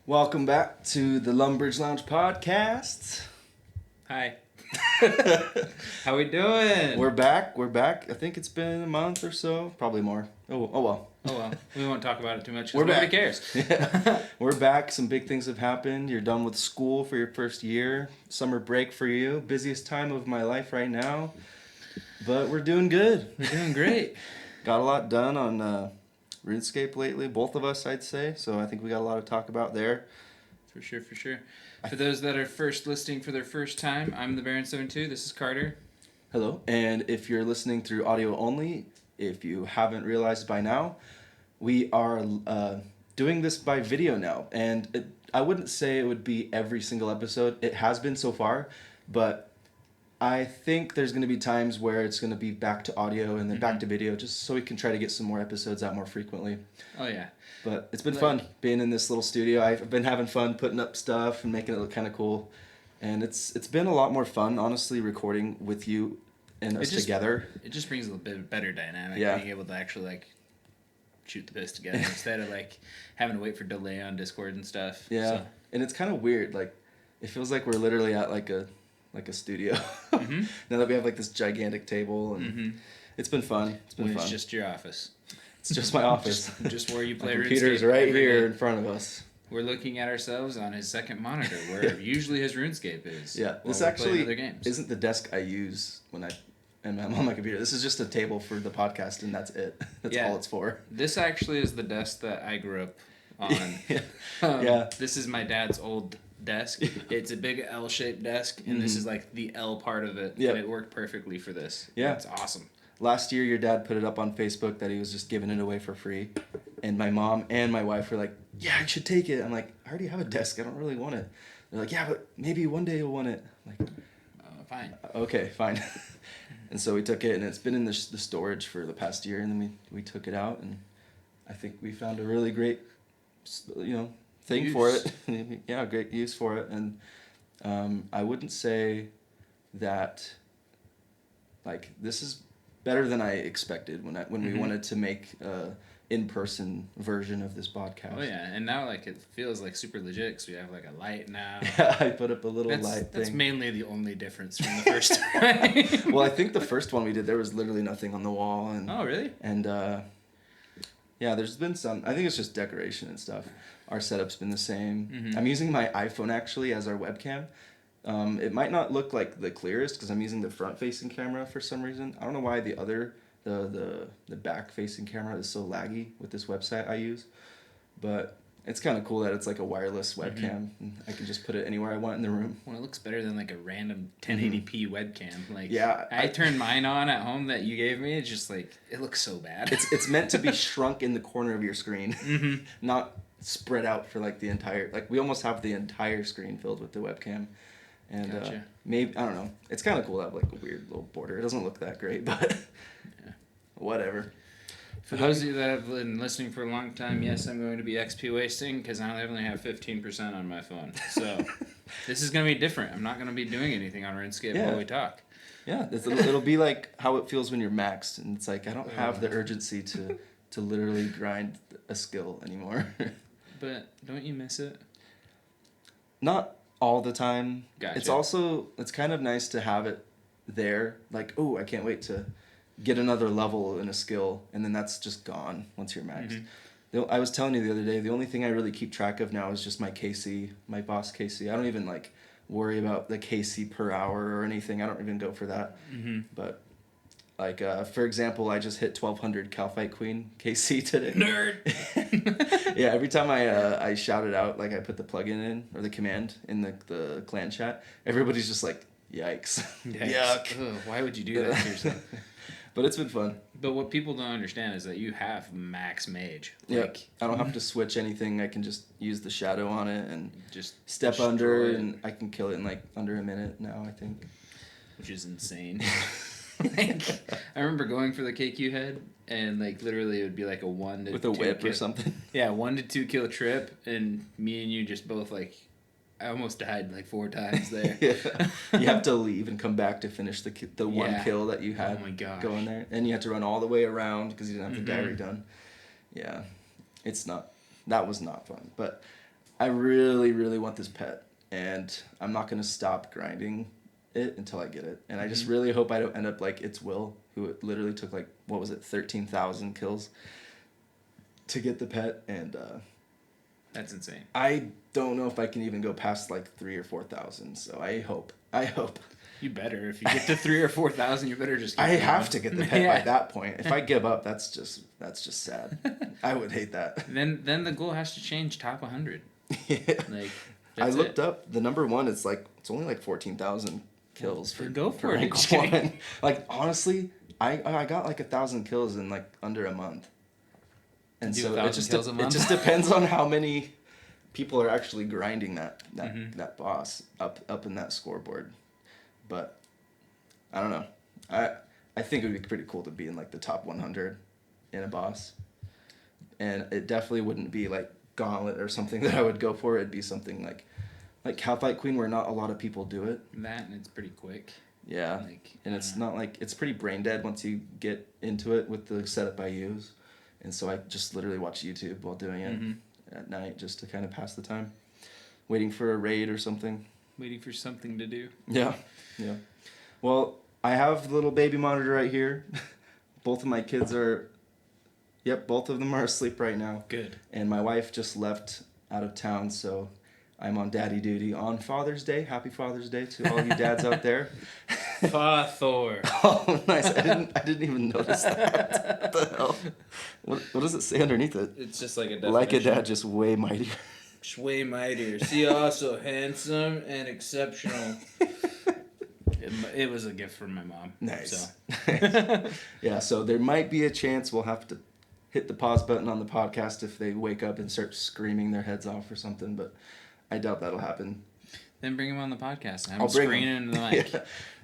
Welcome back to the Lumbridge Lounge podcast. Hi. How we doing? We're back. I think it's been a month or so, probably more. Oh well. Oh well, we won't talk about it too much. We're Nobody back. cares. Yeah. We're back. Some big things have happened. You're done with school for your first year. Summer break for you. Busiest time of my life right now. But we're doing good. We're doing great. Got a lot done on RuneScape lately. Both of us, I'd say. So I think we got a lot to talk about there. For sure. For those that are first listening for their first time, I'm the Baron72. This is Carter. Hello. And if you're listening through audio only, if you haven't realized by now, we are doing this by video now. And I wouldn't say it would be every single episode. It has been so far, but I think there's going to be times where it's going to be back to audio and then back to video, just so we can try to get some more episodes out more frequently. Oh, yeah. But it's been fun being in this little studio. I've been having fun putting up stuff and making it look kind of cool. And it's been a lot more fun, honestly, recording with you and us together. It just brings a little bit better dynamic, being able to actually, shoot the piss together instead of, having to wait for delay on Discord and stuff. Yeah, so. And it's kind of weird. It feels like we're literally at, a studio. Now that we have, this gigantic table, and it's been fun. It's just your office. It's just my office. just where you play RuneScape. Computer's right here in front of us. We're looking at ourselves on his second monitor, where usually his RuneScape is. Yeah, this actually isn't the desk I use when I'm on my computer. This is just a table for the podcast, and that's it. That's all it's for. This actually is the desk that I grew up on. This is my dad's old desk. It's a big L-shaped desk, and this is the L part of it. Yeah. And it worked perfectly for this. Yeah. It's awesome. Last year, your dad put it up on Facebook that he was just giving it away for free. And my mom and my wife were like, yeah, I should take it. I'm like, I already have a desk. I don't really want it. They're like, yeah, but maybe one day you'll want it. I'm like, fine. Okay, fine. And so we took it, and it's been in the storage for the past year, and then we took it out, and I think we found a really great, thing for it. Yeah, great use for it. And I wouldn't say that, this is better than I expected when we wanted to make a in-person version of this podcast. Oh yeah, and now it feels super legit because we have a light now. Yeah, I put up a little light thing. That's mainly the only difference from the first time. Well, I think the first one we did, there was literally nothing on the wall. And, oh, really? And there's been some. I think it's just decoration and stuff. Our setup's been the same. I'm using my iPhone actually as our webcam. It might not look like the clearest because I'm using the front-facing camera for some reason. I don't know why the back-facing camera is so laggy with this website I use, but it's kind of cool that it's a wireless webcam. And I can just put it anywhere I want in the room. Well, it looks better than a random 1080p webcam. Yeah, I turned mine on at home that you gave me. It's just it looks so bad. It's meant to be shrunk in the corner of your screen, not spread out for the entire. We almost have the entire screen filled with the webcam. And gotcha. Maybe, I don't know. It's kind of cool to have a weird little border. It doesn't look that great, but whatever. For those of you that have been listening for a long time, yes, I'm going to be XP wasting because I only have 15% on my phone. So this is going to be different. I'm not going to be doing anything on RuneScape while we talk. Yeah, it'll be like how it feels when you're maxed. And it's I don't have the urgency to literally grind a skill anymore. But don't you miss it? Not all the time. Gotcha. It's kind of nice to have it there. I can't wait to get another level in a skill, and then that's just gone once you're maxed. I was telling you the other day, the only thing I really keep track of now is just my KC, my boss KC. I don't even worry about the KC per hour or anything. I don't even go for that. But for example, I just hit 1200 Calfight Queen KC today. Nerd. Yeah, every time I shout it out, I put the plugin in or the command in the clan chat, everybody's just yikes. Yuck. Ugh, why would you do that to yourself? But it's been fun. But what people don't understand is that you have max mage. I don't have to switch anything. I can just use the shadow on it and just step under, and I can kill it in under a minute now, I think. Which is insane. I remember going for the KQ head, and literally it would be a 1 to 2 with a whip kill. Or something. Yeah, 1 to 2 kill trip, and me and you just both I almost died 4 times there. Yeah. You have to leave and come back to finish the one kill that you had going there. And you have to run all the way around because you didn't have the diary done. Yeah. That was not fun. But I really, really want this pet, and I'm not going to stop grinding it until I get it. And I just really hope I don't end up like it's Will, who literally took like, 13,000 kills to get the pet, and that's insane. I don't know if I can even go past like 3,000 or 4,000. So I hope. You better. If you get to 3,000 or 4,000, you better just. I have to get the pet by that point. If I give up, that's just sad. I would hate that. Then the goal has to change top 100. Yeah. Like I looked up the number one. It's only like 14,000 kills for go for it. rank one. Like honestly, I got like 1,000 kills in like under a month. And so it just depends on how many people are actually grinding that boss up in that scoreboard. But I don't know. I think it would be pretty cool to be in like the top 100 in a boss. And it definitely wouldn't be like Gauntlet or something that I would go for. It'd be something like Cowfight Queen, where not a lot of people do it. That, and it's pretty quick. Yeah. And it's not like, it's pretty brain dead once you get into it with the setup I use. And so I just literally watch YouTube while doing it at night just to kind of pass the time. Waiting for a raid or something. Waiting for something to do. Yeah. Yeah. Well, I have the little baby monitor right here. Both of my kids both of them are asleep right now. Good. And my wife just left out of town, so I'm on daddy duty on Father's Day. Happy Father's Day to all you dads out there. Father. Oh, nice. I didn't even notice that. What the hell? What does it say underneath it? It's just like a definition. Like a dad, just way mightier. Way mightier. See, also handsome and exceptional. It was a gift from my mom. Nice. So. Yeah, so there might be a chance we'll have to hit the pause button on the podcast if they wake up and start screaming their heads off or something, but I doubt that'll happen. Then bring him on the podcast and have him screaming into the mic.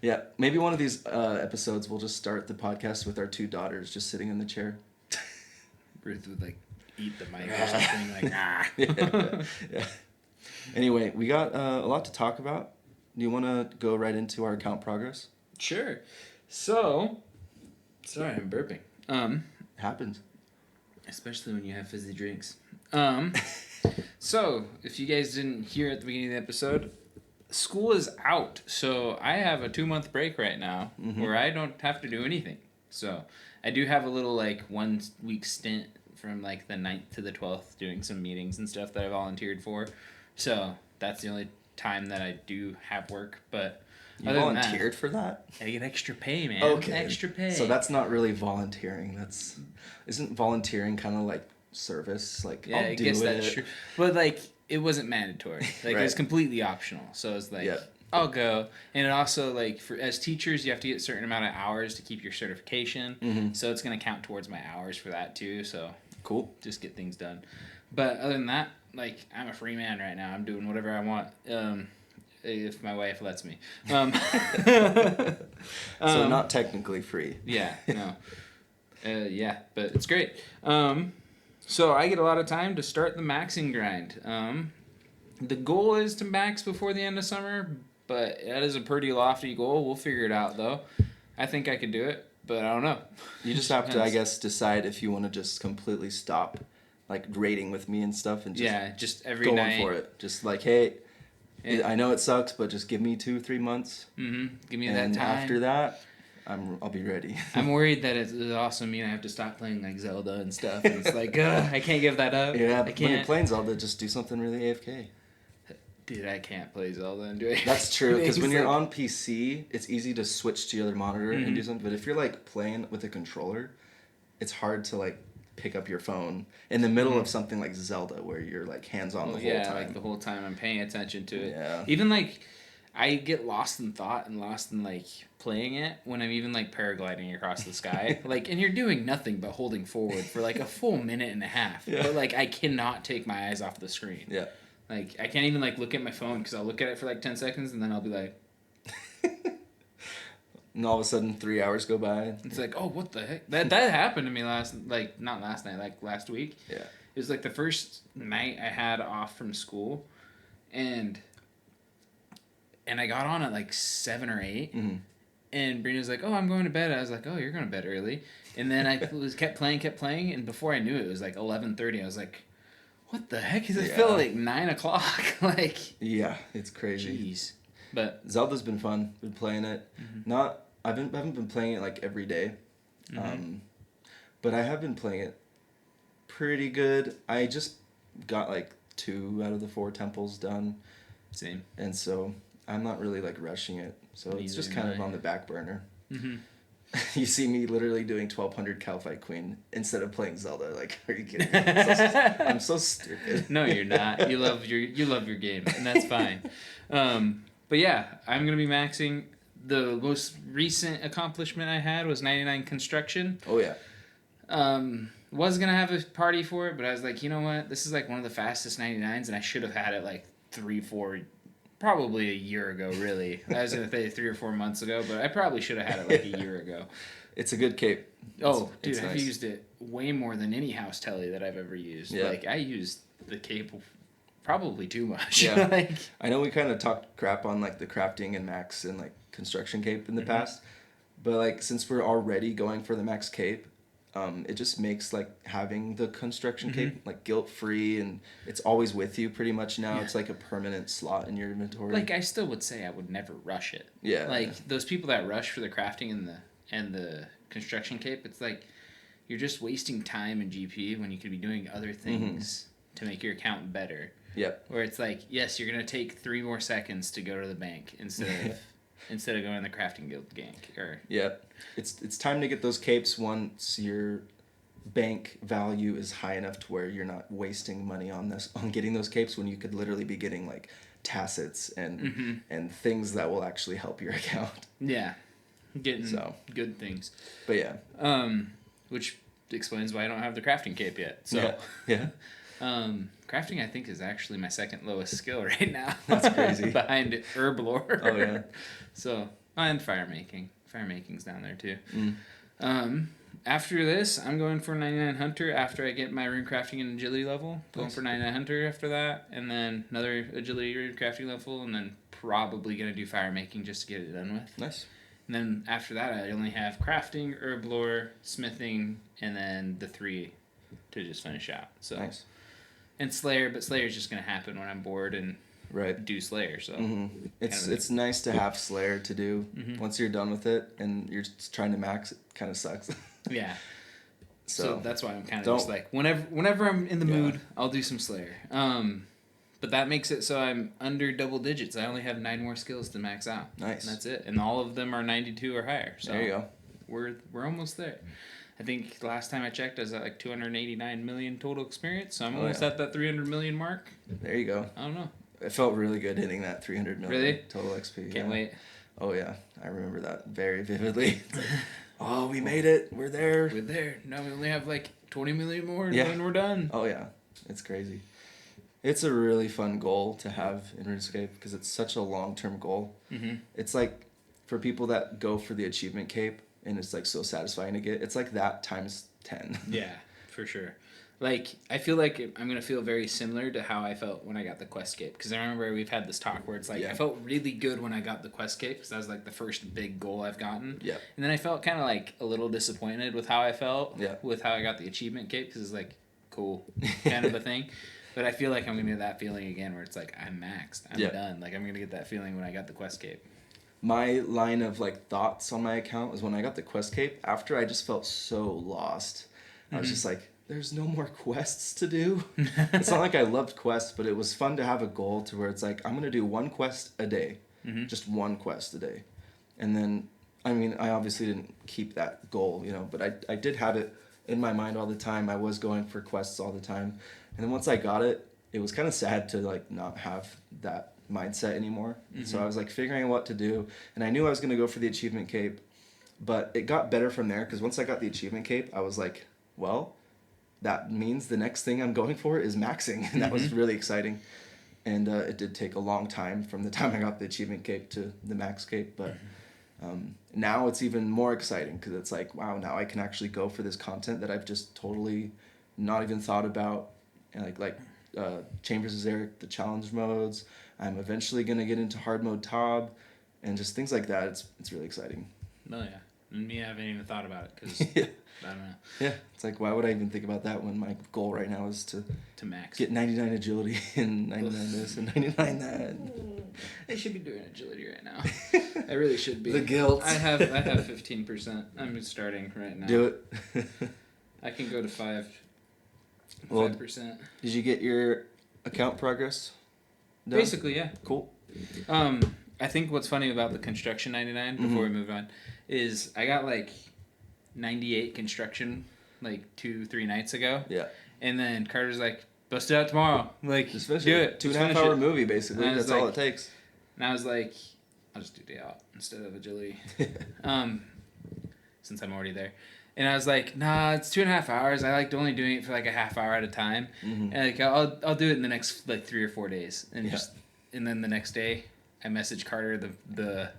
Yeah. Maybe one of these episodes we'll just start the podcast with our two daughters just sitting in the chair. Ruth would like eat the mic or something like Yeah. Anyway, we got a lot to talk about. Do you want to go right into our account progress? Sure. So, sorry, I'm burping. Happens. Especially when you have fizzy drinks. So, if you guys didn't hear at the beginning of the episode, school is out. So, I have a 2-month break right now where I don't have to do anything. So, I do have a little 1 week stint from the 9th to the 12th doing some meetings and stuff that I volunteered for. So, that's the only time that I do have work, but you volunteered for that? I get extra pay, man. Okay. Extra pay. So that's not really volunteering. Isn't volunteering kind of like service? Yeah, I'll I do guess it. that's true. But it wasn't mandatory. It was completely optional. So it's I'll go. And it also as teachers, you have to get a certain amount of hours to keep your certification. So it's gonna count towards my hours for that too. So cool. Just get things done. But other than that, I'm a free man right now. I'm doing whatever I want. If my wife lets me. So not technically free. Yeah, no. Yeah, but it's great. So I get a lot of time to start the maxing grind. The goal is to max before the end of summer, but that is a pretty lofty goal. We'll figure it out, though. I think I could do it, but I don't know. You just have to, I guess, decide if you want to just completely stop, raiding with me and stuff, and just every going night. for it. Just hey, I know it sucks, but just give me 2-3 months. Give me that time. And after that, I'll be ready. I'm worried that it also mean I have to stop playing Zelda and stuff. And it's I can't give that up. Yeah, I can't. When you're playing Zelda, just do something really AFK. Dude, I can't play Zelda and do it. That's true, because when you're on PC, it's easy to switch to your other monitor and do something. But if you're playing with a controller, it's hard to pick up your phone in the middle of something like Zelda, where you're hands on the whole time. Yeah, the whole time I'm paying attention to it. Yeah. Even I get lost in thought and lost in playing it when I'm even paragliding across the sky. And you're doing nothing but holding forward for a full minute and a half. Yeah. But I cannot take my eyes off the screen. Yeah. I can't even look at my phone because I'll look at it for 10 seconds and then I'll be and all of a sudden 3 hours go by. It's oh, what the heck? That happened to me not last night, last week. Yeah. It was the first night I had off from school, and I got on at 7 or 8, and Brina's oh, I'm going to bed. I was oh, you're going to bed early, and then I kept playing, and before I knew it, it was 11:30. I was what the heck? It Yeah. felt like 9 o'clock. Like, Yeah, it's crazy. jeez. But Zelda's been fun. Been playing it. I haven't been playing it like every day. But I have been playing it pretty good. I just got like 2 out of the 4 temples done. same. And so I'm not really like rushing it. So it's Neither just am kind of I. on the back burner. Mm-hmm. You see me literally doing 1200 Calfight Queen instead of playing Zelda. Like, are you kidding me? I'm so stupid. No, you're not. You love your game, and that's fine. But yeah, I'm gonna be maxing. The most recent accomplishment I had was 99 construction. Oh yeah. Was gonna have a party for it, but I was like, you know what? This is like one of the fastest 99s, and I should have had it like 3-4, probably a year ago. Really, I was gonna say 3 or 4 months ago, but I probably should have had it like a year ago. It's a good cape. Oh, dude, it's I've nice. used it way more than any house telly that I've ever used. Yeah. Like, I used the cape probably too much. Yeah. Like, I know we kind of talked crap on like the crafting and max and like construction cape in the past, but like since we're already going for the max cape, it just makes like having the construction cape like guilt free, and it's always with you pretty much now. Yeah. It's like a permanent slot in your inventory. like I still would say I would never rush it. Yeah. Like those people that rush for the crafting and the construction cape, it's like you're just wasting time and GP when you could be doing other things to make your account better. Yep. Where it's like, yes, you're gonna take 3 more seconds to go to the bank instead of going to the crafting guild gank or Yep. It's time to get those capes once your bank value is high enough to where you're not wasting money on getting those capes when you could literally be getting like tacits and things that will actually help your account. yeah, getting So. good things. But yeah. Which explains why I don't have the crafting cape yet. So, Yeah. crafting I think is actually my second lowest skill right now. That's crazy. Behind herb lore. Oh yeah. So, and fire making. Fire making's down there too. Mm. After this, I'm going for 99 Hunter after I get my rune crafting and agility level. Going Nice. for 99 Hunter after that, and then another agility rune crafting level, and then probably gonna do fire making just to get it done with. Nice. And then after that, I only have crafting, herb lore, smithing, and then the 3 to just finish out. So Nice. and Slayer, but Slayer's just gonna happen when I'm bored and Right. do Slayer. So It's nice to have Slayer to do once you're done with it and you're just trying to max. It kind of sucks. yeah. So So that's why I'm kind of don't- just like whenever I'm in the Yeah. mood, I'll do some Slayer. But that makes it so I'm under double digits. I only have 9 more skills to max out. Nice. And that's it. And all of them are 92 or higher. So there you go. We're almost there. I think last time I checked, I was at like 289 million total experience. So I'm Oh, almost yeah. at that 300 million mark. There you go. I don't know. It felt really good hitting that 300 million Really? total XP. Can't yeah. wait. Oh yeah, I remember that very vividly. It's like, oh, we made it. We're there. We're there. Now we only have like 20 million more and Yeah. then we're done. Oh yeah, it's crazy. It's a really fun goal to have in RuneScape because it's such a long-term goal. Mm-hmm. It's like for people that go for the achievement cape and it's like so satisfying to get. It's like that times 10. Yeah, for sure. Like, I feel like I'm going to feel very similar to how I felt when I got the quest cape. Because I remember we've had this talk where it's like, Yeah. I felt really good when I got the quest cape because that was like the first big goal I've gotten. Yeah. And then I felt kind of like a little disappointed with how I felt Yeah. with how I got the achievement cape because it's like, cool, kind of a thing. But I feel like I'm going to get that feeling again where it's like, I'm maxed. I'm Yeah. done. Like, I'm going to get that feeling when I got the quest cape. My line of like thoughts on my account was when I got the quest cape. After I just felt so lost, I was just like, "There's no more quests to do." It's not like I loved quests, but it was fun to have a goal to where it's like I'm gonna do 1 quest a day, just 1 quest a day, and then I mean I obviously didn't keep that goal, you know, but I did have it in my mind all the time. I was going for quests all the time, and then once I got it, it was kind of sad to like not have that mindset anymore. And so I was like figuring out what to do, and I knew I was gonna go for the achievement cape, but it got better from there because once I got the achievement cape, I was like, well, that means the next thing I'm going for is maxing, and that was really exciting. And it did take a long time from the time I got the achievement cape to the max cape, but now it's even more exciting because it's like, wow, now I can actually go for this content that I've just totally not even thought about, and like Chambers is Eric, the challenge modes. I'm eventually gonna get into hard mode Tob, and just things like that. It's really exciting. Oh, yeah. And me, I haven't even thought about it because Yeah. I don't know. Yeah, it's like, why would I even think about that when my goal right now is to max. get 99 agility and 99 this and 99 that. I should be doing agility right now. I really should be. The guilt. I have 15%. I'm starting right now. Do it. I can go to 5%. Well, did you get your account progress done? Basically, yeah. Cool. I think what's funny about the construction 99 before we move on is I got like 98 construction like 2-3 nights ago. Yeah. And then Carter's like, bust it out tomorrow. Like, Just finish do it. it. 2.5 hour movie, basically. That's all it takes. And I was like, I'll just do day out instead of agility. Since I'm already there. And I was like, nah, it's 2.5 hours. I liked only doing it for like a half hour at a time. And like I'll do it in the next like 3 or 4 days. And and then the next day I messaged Carter the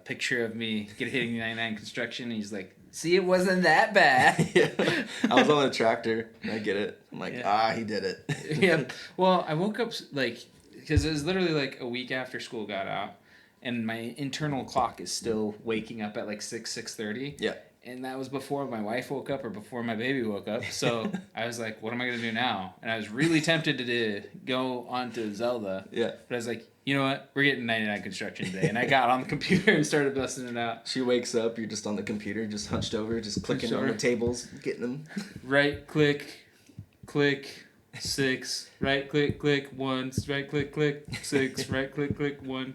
picture of me hitting 99 construction, and he's like, see, it wasn't that bad. Yeah. I was on a tractor, and I get it. I'm like, he did it. Yeah. Well, I woke up like, because it was literally like a week after school got out, and my internal clock is still waking up at like 6:30. Yeah. And that was before my wife woke up or before my baby woke up. So I was like, what am I going to do now? And I was really tempted to go on to Zelda. Yeah. But I was like, you know what? We're getting 99 construction today. And I got on the computer and started busting it out. She wakes up, you're just on the computer, just hunched over, just clicking on the tables, getting them. Right click, 6, right click, 1, right click, 6, right click, 1.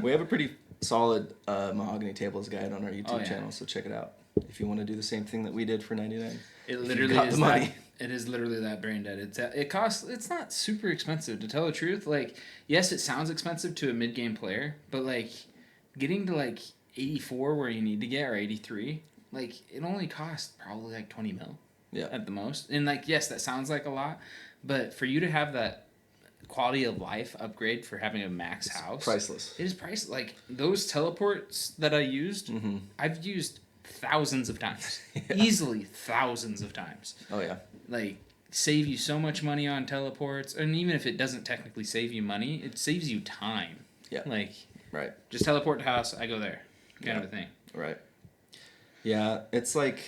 We have a pretty solid mahogany tables guide on our YouTube channel, so check it out if you want to do the same thing that we did for 99. It literally is that. It is literally that brain dead. It costs. It's not super expensive, to tell the truth. Like, yes, it sounds expensive to a mid game player, but like getting to like 84 where you need to get, or 83, like it only costs probably like 20 mil. Yeah. At the most. And like, yes, that sounds like a lot, but for you to have that quality of life upgrade for having a max house, priceless. It is priceless. Like those teleports that I used, I've used thousands of times. Easily thousands of times. Oh yeah. Like, save you so much money on teleports, and even if it doesn't technically save you money, it saves you time. Yeah. Like, right. Just teleport to house, I go there, kind of a thing. Right. Yeah, it's like,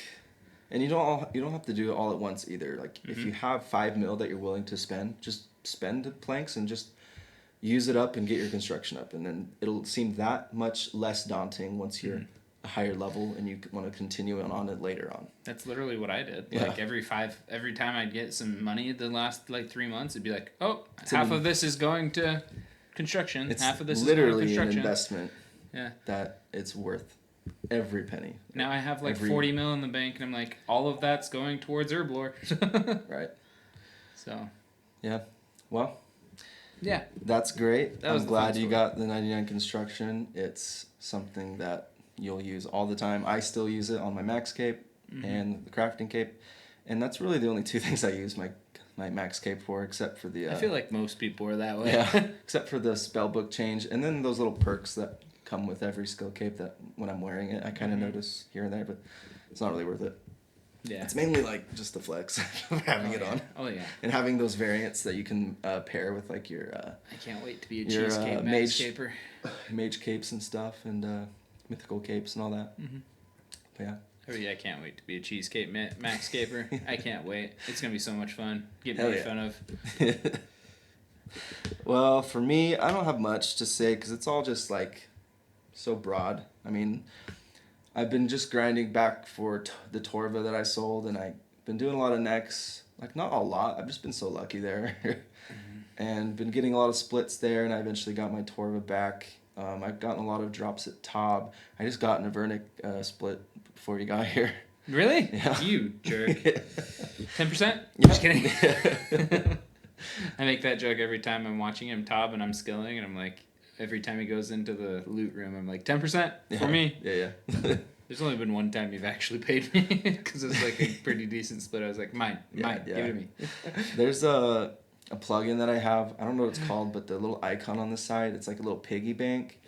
and you don't have to do it all at once either. Like, if you have 5 mil that you're willing to spend, just spend the planks and just use it up and get your construction up, and then it'll seem that much less daunting once you're a higher level and you want to continue on it later on. That's literally what I did. Yeah. Like every time I'd get some money the last like 3 months, it'd be like, oh, half of this is going to construction. Half of this is going to construction. It's literally an investment. Yeah. That it's worth every penny. Now I have like 40 mil in the bank, and I'm like, all of that's going towards Herblore. Right. So. Yeah. Well. Yeah. That's great. I'm glad you story. got the 99 construction. It's something that you'll use all the time. I still use it on my max cape and the crafting cape, and that's really the only two things I use my max cape for, except for the. I feel like most people are that way. Yeah. Except for the spell book change, and then those little perks that come with every skill cape that when I'm wearing it, I kind of notice here and there, but it's not really worth it. Yeah. It's mainly like just the flex of having it on. Oh yeah. And having those variants that you can pair with like your. I can't wait to be a cheesecake max caper. Mage capes and stuff, and mythical capes and all that. But yeah. Oh yeah, I can't wait to be a cheesecake max caper. I can't wait. It's gonna be so much fun. Get made fun of. Well, for me, I don't have much to say because it's all just like so broad. I mean, I've been just grinding back for the Torva that I sold, and I've been doing a lot of necks. Like, not a lot. I've just been so lucky there. And been getting a lot of splits there, and I eventually got my Torva back. I've gotten a lot of drops at Tob. I just got an Avernic split before you got here. Really? Yeah. You jerk. 10%? Yeah. Just kidding. I make that joke every time I'm watching him Tob and I'm skilling, and I'm like, every time he goes into the loot room, I'm like, 10% for me. Yeah. There's only been one time you've actually paid me because it's like a pretty decent split. I was like, mine, give it to me. There's a plugin that I have. I don't know what it's called, but the little icon on the side, it's like a little piggy bank,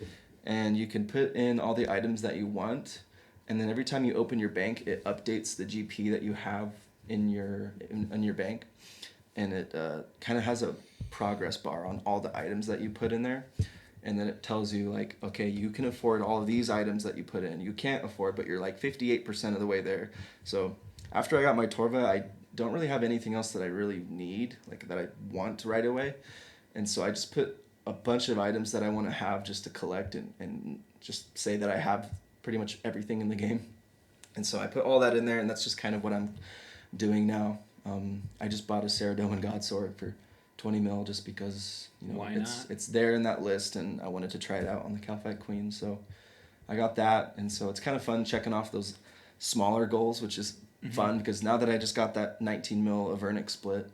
and you can put in all the items that you want, and then every time you open your bank, it updates the GP that you have in your bank, and it kind of has a progress bar on all the items that you put in there. and then it tells you like, okay, you can afford all of these items that you put in. You can't afford, but you're like 58% of the way there. So after I got my Torva, I don't really have anything else that I really need, like that I want right away. And so I just put a bunch of items that I want to have just to collect and just say that I have pretty much everything in the game. And so I put all that in there, and that's just kind of what I'm doing now. I just bought a Ceradoan Godsword for 20 mil just because, you know, it's there in that list, and I wanted to try it out on the Calphite Queen. So I got that, and so it's kind of fun checking off those smaller goals, which is fun because now that I just got that 19 mil Avernic split,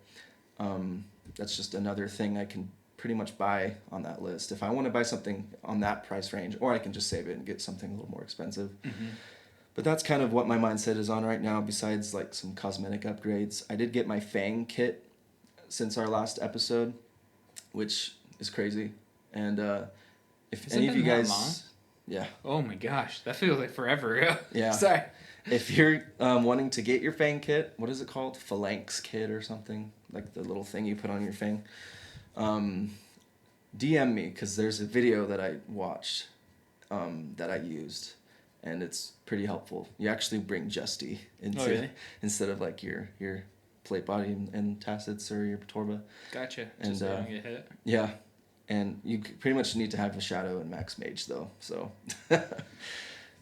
that's just another thing I can pretty much buy on that list. If I want to buy something on that price range, or I can just save it and get something a little more expensive. But that's kind of what my mindset is on right now, besides like some cosmetic upgrades. I did get my Fang kit since our last episode, which is crazy. And if any of you guys... long? Yeah. Oh my gosh, that feels like forever ago. Yeah. Sorry. If you're wanting to get your Fang kit, what is it called? Phalanx kit or something? Like the little thing you put on your Fang. DM me, because there's a video that I watched that I used, and it's pretty helpful. You actually bring Justy into instead of like your plate body and tacits or your Torba. Gotcha. And just so you don't get hit. Yeah, and you pretty much need to have a Shadow and Max Mage though. So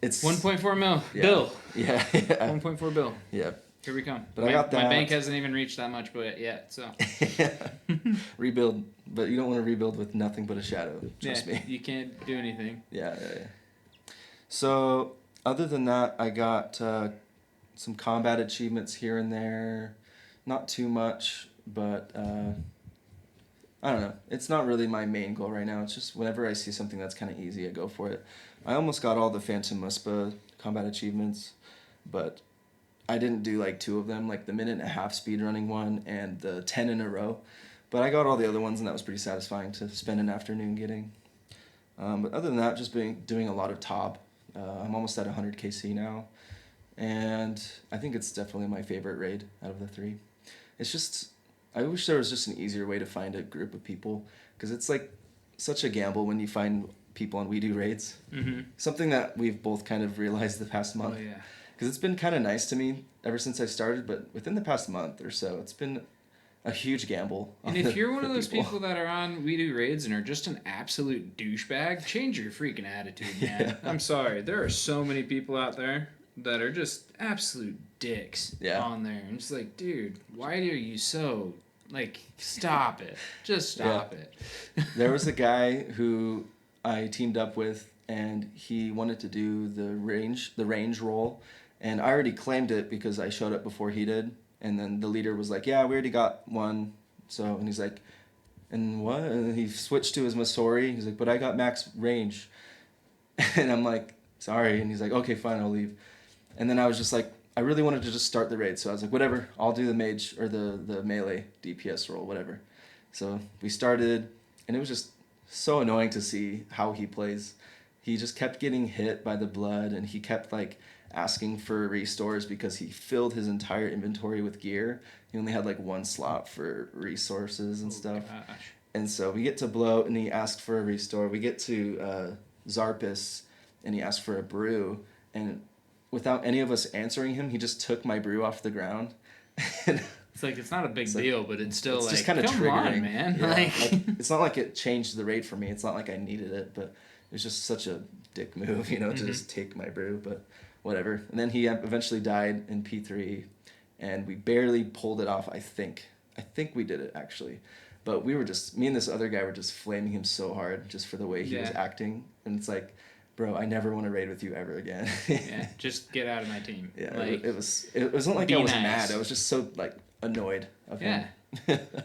it's 1.4 mil bill. Yeah. 1.4 bill. Yeah. Here we come. But I got that. My bank hasn't even reached that much yet, so. Rebuild, but you don't want to rebuild with nothing but a Shadow. Trust me. You can't do anything. Yeah. So, other than that, I got some combat achievements here and there. Not too much, but I don't know. It's not really my main goal right now. It's just whenever I see something that's kind of easy, I go for it. I almost got all the Phantom Muspa combat achievements, but I didn't do like 2 of them, like the 1.5-minute speedrunning one and the 10 in a row. But I got all the other ones, and that was pretty satisfying to spend an afternoon getting. But other than that, just doing a lot of top. I'm almost at 100 KC now, and I think it's definitely my favorite raid out of the 3. It's just, I wish there was just an easier way to find a group of people, because it's like such a gamble when you find people on We Do raids. Something that we've both kind of realized the past month. Oh, yeah. Because it's been kind of nice to me ever since I started, but within the past month or so, it's been a huge gamble. And if you're one of those people that are on We Do raids and are just an absolute douchebag, change your freaking attitude, man. I'm sorry. There are so many people out there that are just absolute dicks on there. And it's like, dude, why are you so... Like, stop it. Just stop it. There was a guy who I teamed up with, and he wanted to do the range role. And I already claimed it because I showed up before he did. And then the leader was like, yeah, we already got one. So, and he's like, and what? And he switched to his Masori. He's like, but I got max range. And I'm like, sorry. And he's like, okay, fine, I'll leave. And then I was just like, I really wanted to just start the raid. So I was like, whatever, I'll do the mage or the melee DPS role, whatever. So we started, and it was just so annoying to see how he plays. He just kept getting hit by the blood, and he kept like asking for restores because he filled his entire inventory with gear. He only had like 1 slot for resources and stuff. Gosh. And so we get to Bloat, and he asked for a restore. We get to Zarpus, and he asked for a brew. And without any of us answering him, he just took my brew off the ground. It's like, it's not a big deal, but it's still it's like, just kind of come triggering. on, man. Yeah. Like, it's not like it changed the raid for me. It's not like I needed it, but it was just such a dick move, to just take my brew, but whatever. And then he eventually died in P3, and we barely pulled it off, I think. I think we did it, actually. But we were just, me and this other guy were just flaming him so hard just for the way he was acting. And it's like, bro, I never want to raid with you ever again. Yeah, just get out of my team. Yeah, like, it wasn't like I was nice. mad. I was just so like annoyed of him.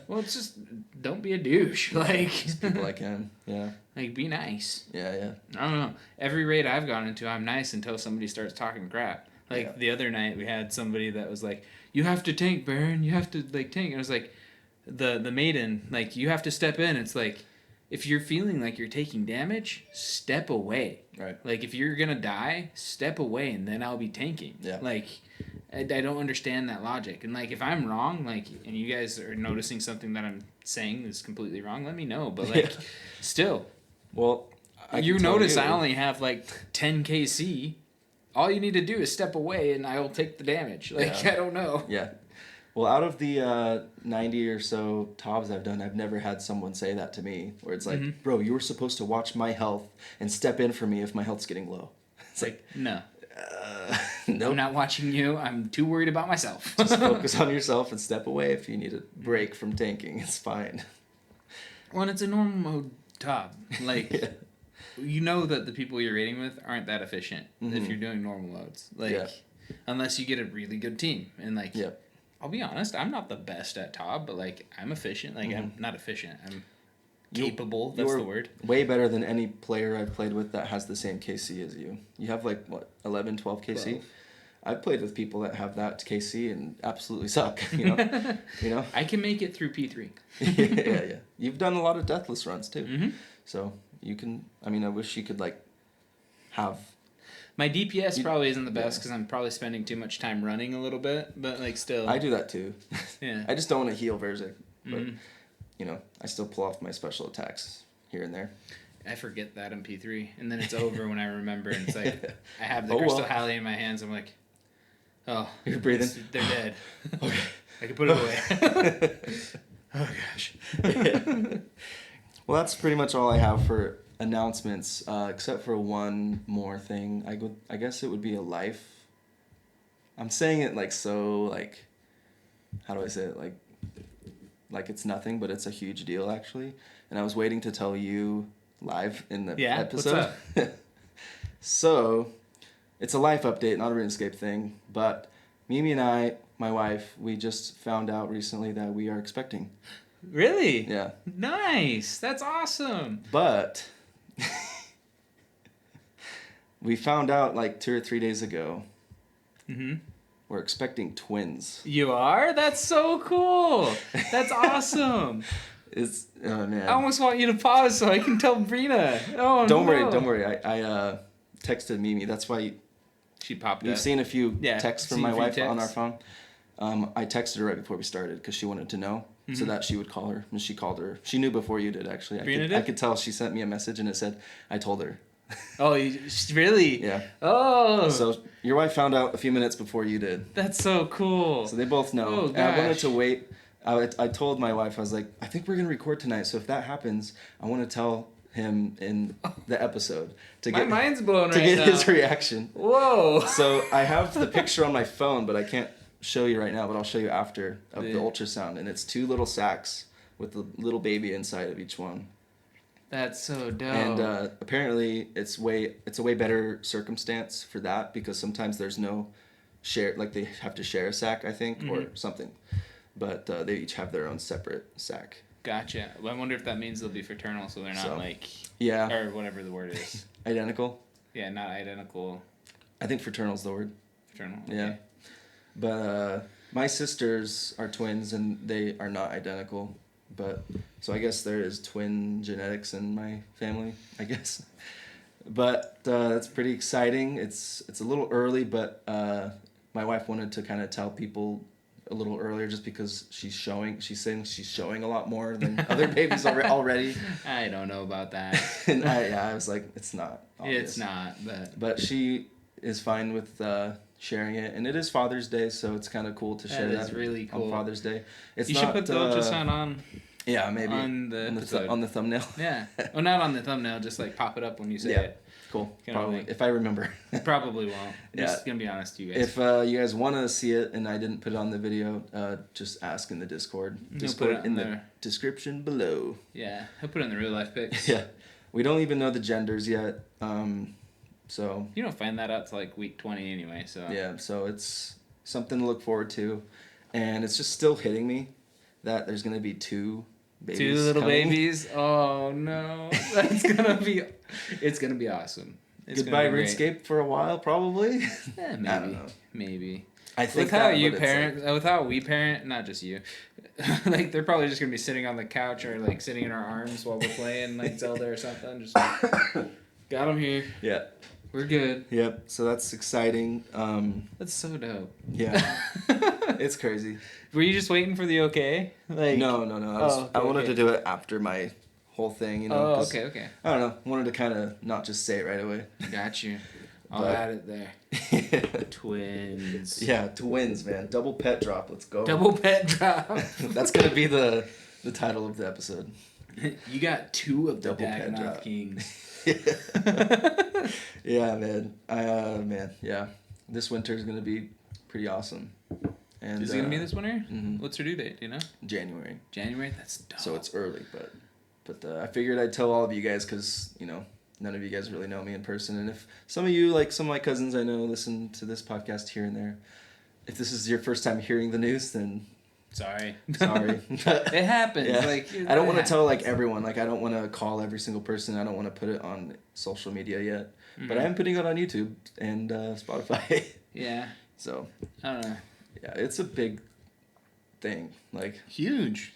Well, it's just, don't be a douche. Like, just people like him. Yeah. Like, be nice. Yeah. I don't know. Every raid I've gone into, I'm nice until somebody starts talking crap. Like, the other night we had somebody that was like, you have to tank, Baron. You have to, like, tank. And I was like, the maiden, like, you have to step in. It's like, if you're feeling like you're taking damage, step away. Right. Like, if you're going to die, step away, and then I'll be tanking. Yeah. Like, I don't understand that logic. And, like, if I'm wrong, like, and you guys are noticing something that I'm saying is completely wrong, let me know. But, like, still, Well, You notice I only have like 10 KC. All you need to do is step away and I will take the damage. Like, Yeah. I don't know. Yeah. Well, out of the 90 or so TOBs I've done, I've never had someone say that to me, where it's like, bro, you were supposed to watch my health and step in for me if my health's getting low. It's like, no. Nope. I'm not watching you. I'm too worried about myself. Just focus on yourself and step away if you need a break from tanking. It's fine. When it's a normal mode TOB, like, Yeah. you know that the people you're raiding with aren't that efficient if you're doing normal modes. Like, unless you get a really good team. And, like, I'll be honest, I'm not the best at TOB, but, like, I'm efficient. Like, I'm not efficient. I'm capable. That's the word. Way better than any player I've played with that has the same KC as you. You have, like, what, 11, 12 KC? 12. I've played with people that have that KC and absolutely suck, you know? You know? I can make it through P3. Yeah. You've done a lot of deathless runs, too. So, you can... I mean, I wish you could, like, have... My DPS probably isn't the best because I'm probably spending too much time running a little bit, but, like, still... I do that, too. Yeah. I just don't want to heal Verzik, but, you know, I still pull off my special attacks here and there. I forget that in P3, and then it's over when I remember, and it's like, I have the Crystal Halley in my hands, I'm like... Oh, you're breathing. They're dead. Okay. I can put it away. Oh gosh. Well, that's pretty much all I have for announcements, except for one more thing. I guess it would be a life. I'm saying it like so, like, how do I say it? Like it's nothing, but it's a huge deal actually. And I was waiting to tell you live in the episode. What's up? So. It's a life update, not a RuneScape thing, but Mimi and I, my wife, we just found out recently that we are expecting. Really? Yeah. Nice. That's awesome. But we found out like 2 or 3 days ago. We're expecting twins. You are? That's so cool. That's awesome. Oh man. I almost want you to pause so I can tell Brina. Oh, Don't worry. I texted Mimi. That's why she popped up. We've seen a few texts from my wife on our phone. I texted her right before we started because she wanted to know so that she would call her. And she called her. She knew before you did, actually. I could tell she sent me a message and it said, I told her. Oh, really? Yeah. Oh. So your wife found out a few minutes before you did. That's so cool. So they both know. Oh, and I wanted to wait. I told my wife, I was like, I think we're going to record tonight. So if that happens, I want to tell him in the episode to get my mind's blown right now. To get his reaction. Whoa. So I have the picture on my phone, but I can't show you right now, but I'll show you after of the ultrasound, and it's 2 little sacks with the little baby inside of each one. That's so dope. And apparently it's a way better circumstance for that because sometimes there's no share, like they have to share a sack, I think, or something. But they each have their own separate sack. Gotcha. Well, I wonder if that means they'll be fraternal, so they're not or whatever the word is. Identical? Yeah, not identical. I think fraternal's the word. Fraternal. Okay. Yeah. But my sisters are twins and they are not identical. But so I guess there is twin genetics in my family, I guess. But that's pretty exciting. It's a little early, but my wife wanted to kind of tell people a little earlier just because she's saying she's showing a lot more than other babies already. I don't know about that. And I was like, it's not obvious. It's not, but she is fine with sharing it, and it is Father's Day, so it's kind of cool to share that. That is really cool. On Father's Day. You should put the ultrasound on. Yeah, maybe on the thumbnail. Yeah. Well, not on the thumbnail. Just like pop it up when you say it. Cool. Probably if I remember. Probably won't. I'm just gonna be honest to you guys. If you guys want to see it and I didn't put it on the video, just ask in the Discord. Discord in the description below. Yeah, I'll put it in the real life pics. Yeah, we don't even know the genders yet. So you don't find that out till like week 20 anyway. So yeah, so it's something to look forward to, and it's just still hitting me that there's gonna be 2 babies. 2 little coming. babies. Oh no, it's gonna be awesome. It's Goodbye RuneScape for a while, probably. Maybe. I don't know. Maybe. I think with how we parent, not just you, like they're probably just gonna be sitting on the couch or like sitting in our arms while we're playing like Zelda or something. Just got them here. Yeah. We're good. Yep. So that's exciting. That's so dope. Yeah. It's crazy. Were you just waiting for the okay? Like No. I wanted to do it after my whole thing, you Oh, know. okay. I don't know. Wanted to kind of not just say it right away. Got you. I'll But- add it there. Twins. Yeah, twins, man. Double pet drop. Let's go. Double pet drop. That's gonna be the title of the episode. You got 2 of the Double pet Dagenham drop. Kings. Yeah, man. Man, yeah. This winter is gonna be pretty awesome. And Is it gonna be this winter? Mhm. What's her due date? Do you know? January. January. That's dope. So it's early, but I figured I'd tell all of you guys because you know none of you guys really know me in person, and if some of you, like some of my cousins I know, listen to this podcast here and there, if this is your first time hearing the news, then sorry. it happens. Yeah. Like I don't want to tell like everyone. Like I don't want to call every single person. I don't want to put it on social media yet. But I am putting it on YouTube and Spotify. Yeah. So. I don't know. Yeah, it's a big thing. Like Huge.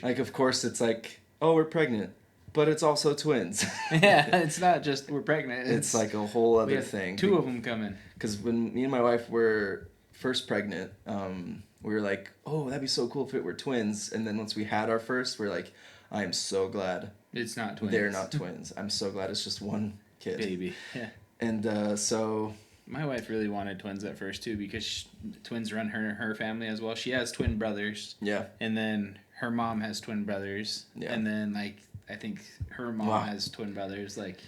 Like of course it's like, oh, we're pregnant, but it's also twins. Yeah, it's not just we're pregnant. It's like a whole we other have thing. 2 of them coming. Because when me and my wife were first pregnant, we were like, oh, that'd be so cool if it were twins. And then once we had our first, we're like, I am so glad It's not twins. they're not twins. I'm so glad it's just one kid. Baby. Yeah. And so... My wife really wanted twins at first too because twins run her family as well. She has twin brothers. Yeah. And then her mom has twin brothers. Yeah. And then like I think her mom has twin brothers. Like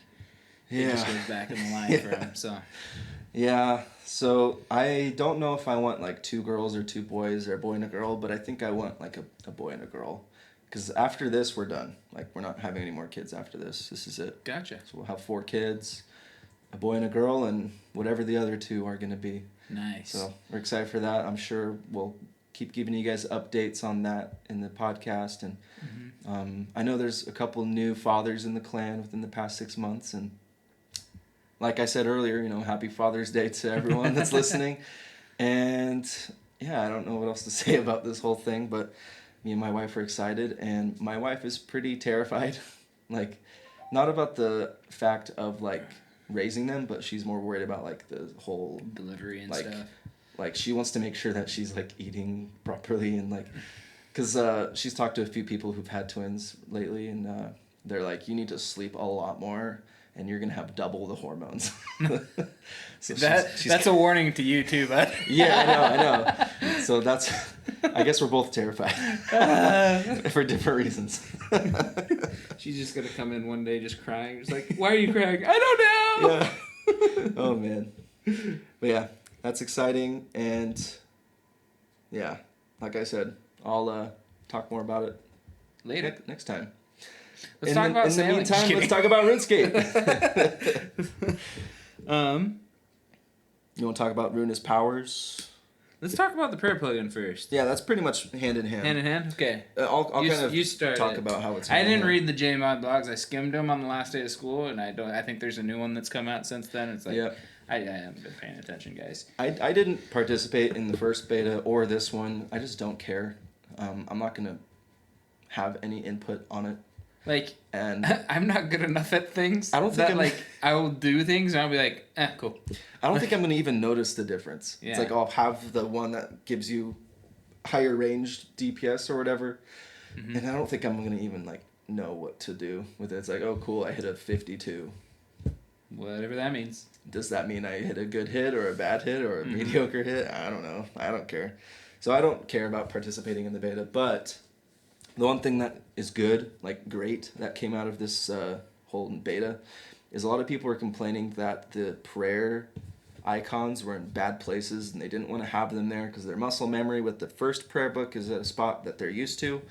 it Yeah. just goes back in the line for them. So Yeah, so I don't know if I want like 2 girls or 2 boys or a boy and a girl, but I think I want like a boy and a girl. Because after this, we're done. Like, we're not having any more kids after this. This is it. gotcha. So we'll have 4 kids, a boy and a girl, and whatever the other 2 are going to be. Nice. So we're excited for that. I'm sure we'll keep giving you guys updates on that in the podcast. And I know there's a couple new fathers in the clan within the past 6 months, and like I said earlier, you know, happy Father's Day to everyone that's listening. And yeah, I don't know what else to say about this whole thing, but me and my wife are excited, and my wife is pretty terrified. Like, not about the fact of like raising them, but she's more worried about like the whole delivery and like, stuff. Like she wants to make sure that she's like eating properly and like, cause she's talked to a few people who've had twins lately, and they're like, you need to sleep a lot more, and you're gonna have double the hormones. So that's a warning to you too, bud. Yeah, I know. So that's, I guess we're both terrified for different reasons. She's just gonna come in one day just crying, just like, why are you crying? I don't know. Yeah. Oh man. But yeah, that's exciting, and yeah, like I said, I'll talk more about it Later. next time. Let's talk about in the sailing. meantime, let's talk about RuneScape. You want to talk about Runa's powers? Let's talk about the prayer plugin first. Yeah, that's pretty much hand in hand. Hand in hand? Okay. I'll kind of you start talk it. about how it's. I didn't handled. read the JMod blogs. I skimmed them on the last day of school, and I think there's a new one that's come out since then. It's like, Yeah. I haven't been paying attention, guys. I didn't participate in the first beta or this one. I just don't care. I'm not gonna have any input on it. Like, And I'm not good enough at things. I don't think I'm- like I will do things and I'll be like, cool. I don't think I'm gonna even notice the difference. Yeah. It's like I'll have the one that gives you higher range DPS or whatever, and I don't think I'm gonna even like know what to do with it. It's like, oh cool, I hit a 52. Whatever that means. Does that mean I hit a good hit or a bad hit or a mediocre hit? I don't know. I don't care. So I don't care about participating in the beta, but the one thing that is good, like great, that came out of this whole beta is a lot of people were complaining that the prayer icons were in bad places and they didn't want to have them there because their muscle memory with the first prayer book is at a spot that they're used to.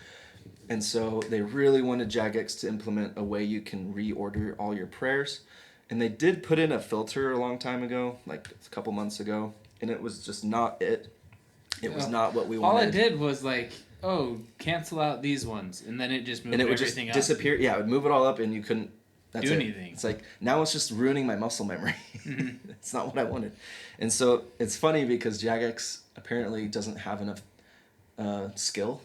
And so they really wanted Jagex to implement a way you can reorder all your prayers. And they did put in a filter a long time ago, like a couple months ago, and it was just not it. It was not what we wanted. All it did was like, cancel out these ones, and then it just moved and it would just everything up. disappear. Yeah, it would move it all up, and you couldn't Do anything. It's like, now it's just ruining my muscle memory. It's not what I wanted. And so it's funny because Jagex apparently doesn't have enough skill.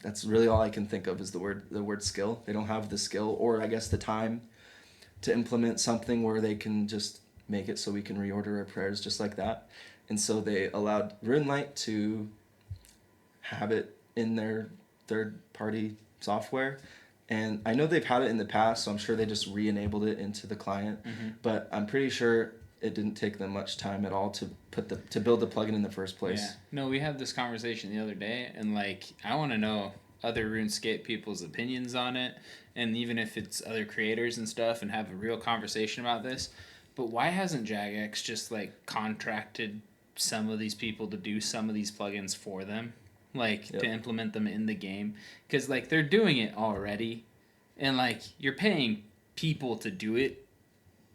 That's really all I can think of is the word skill. They don't have the skill, or I guess the time to implement something where they can just make it so we can reorder our prayers just like that. And so they allowed RuneLite to have it in their third-party software, And I know they've had it in the past, so I'm sure they just re-enabled it into the client. But I'm pretty sure it didn't take them much time at all to build the plugin in the first place. Yeah. No, we had this conversation the other day, and like I want to know other RuneScape people's opinions on it, and even if it's other creators and stuff, and have a real conversation about this. But why hasn't Jagex just like contracted some of these people to do some of these plugins for them, like to implement them in the game? Because like they're doing it already, and like you're paying people to do it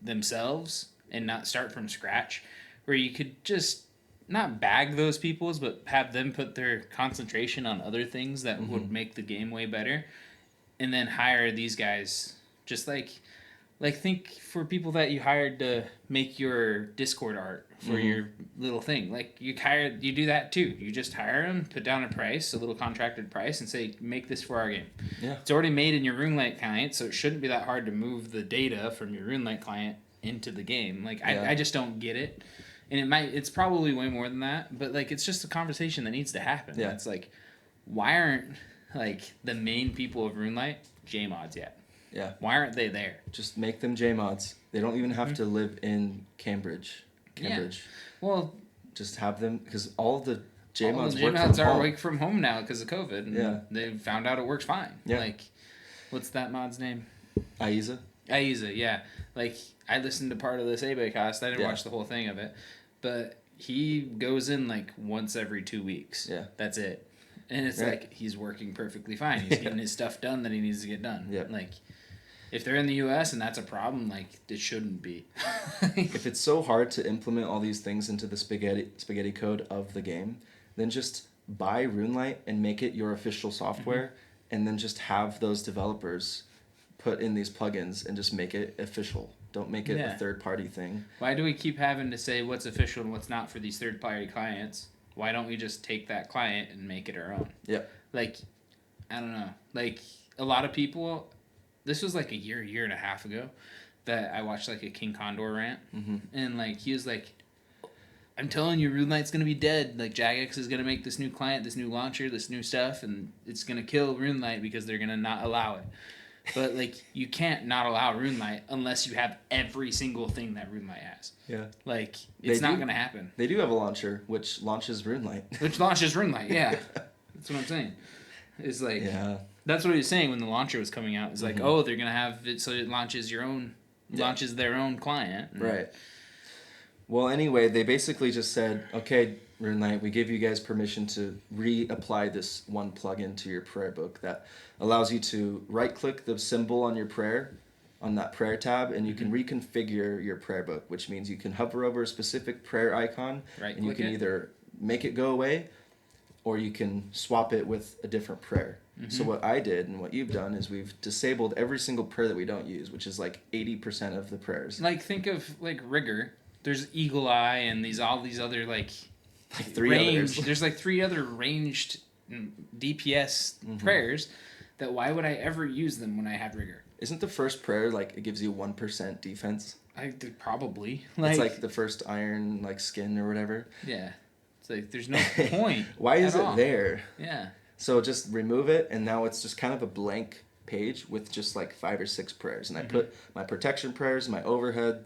themselves and not start from scratch, where you could just not bag those peoples, but have them put their concentration on other things that would make the game way better, and then hire these guys. Just like think for people that you hired to make your Discord art for your little thing. Like you do that too. You just hire them, put down a price, a little contracted price, and say, make this for our game. Yeah. It's already made in your RuneLite client, so it shouldn't be that hard to move the data from your RuneLite client into the game. Like I just don't get it. And it's probably way more than that, but like it's just a conversation that needs to happen. Yeah. It's like, why aren't like the main people of RuneLite JMods yet? Yeah. Why aren't they there? Just make them JMods. They don't even have to live in Cambridge. Yeah. Well, just have them, because all the JMods all the work JMods from are home. awake from home now because of COVID. And Yeah. they found out it works fine. Yeah. Like, what's that mod's name? Aiza. Yeah. Like, I listened to part of this Abecast. I didn't watch the whole thing of it. But he goes in like once every 2 weeks. Yeah. That's it. And it's like he's working perfectly fine. He's getting his stuff done that he needs to get done. Yep. Like, if they're in the U.S. and that's a problem, like, it shouldn't be. If it's so hard to implement all these things into the spaghetti code of the game, then just buy RuneLite and make it your official software, and then just have those developers put in these plugins and just make it official. Don't make it a third-party thing. Why do we keep having to say what's official and what's not for these third-party clients? Why don't we just take that client and make it our own? Yep. Like, I don't know. Like, a lot of people... This was like a year and a half ago that I watched like a King Condor rant. And like he was like, I'm telling you, RuneLite's going to be dead. Like Jagex is going to make this new client, this new launcher, this new stuff, and it's going to kill RuneLite because they're going to not allow it. But like you can't not allow RuneLite unless you have every single thing that RuneLite has. Yeah. Like it's not going to happen. They do have a launcher which launches RuneLite. Which launches RuneLite, yeah. That's what I'm saying. It's like that's what he was saying when the launcher was coming out. It's like, oh, they're gonna have it so it launches launches their own client. Right. Well, anyway, they basically just said, okay, RuneLite, we give you guys permission to reapply this one plugin to your prayer book that allows you to right-click the symbol on your prayer, on that prayer tab, and you can reconfigure your prayer book, which means you can hover over a specific prayer icon, and you can either make it go away, or you can swap it with a different prayer. So what I did and what you've done is we've disabled every single prayer that we don't use, which is like 80% of the prayers. Like think of like Rigor. There's Eagle Eye and all these other like three others. There's like 3 other ranged DPS prayers that why would I ever use them when I have Rigor? Isn't the first prayer like it gives you 1% defense? Probably. It's like the first iron like skin or whatever. Yeah. It's like there's no point. Why is it there? Yeah. So just remove it, and now it's just kind of a blank page with just like 5 or 6 prayers. And I put my protection prayers, my overhead,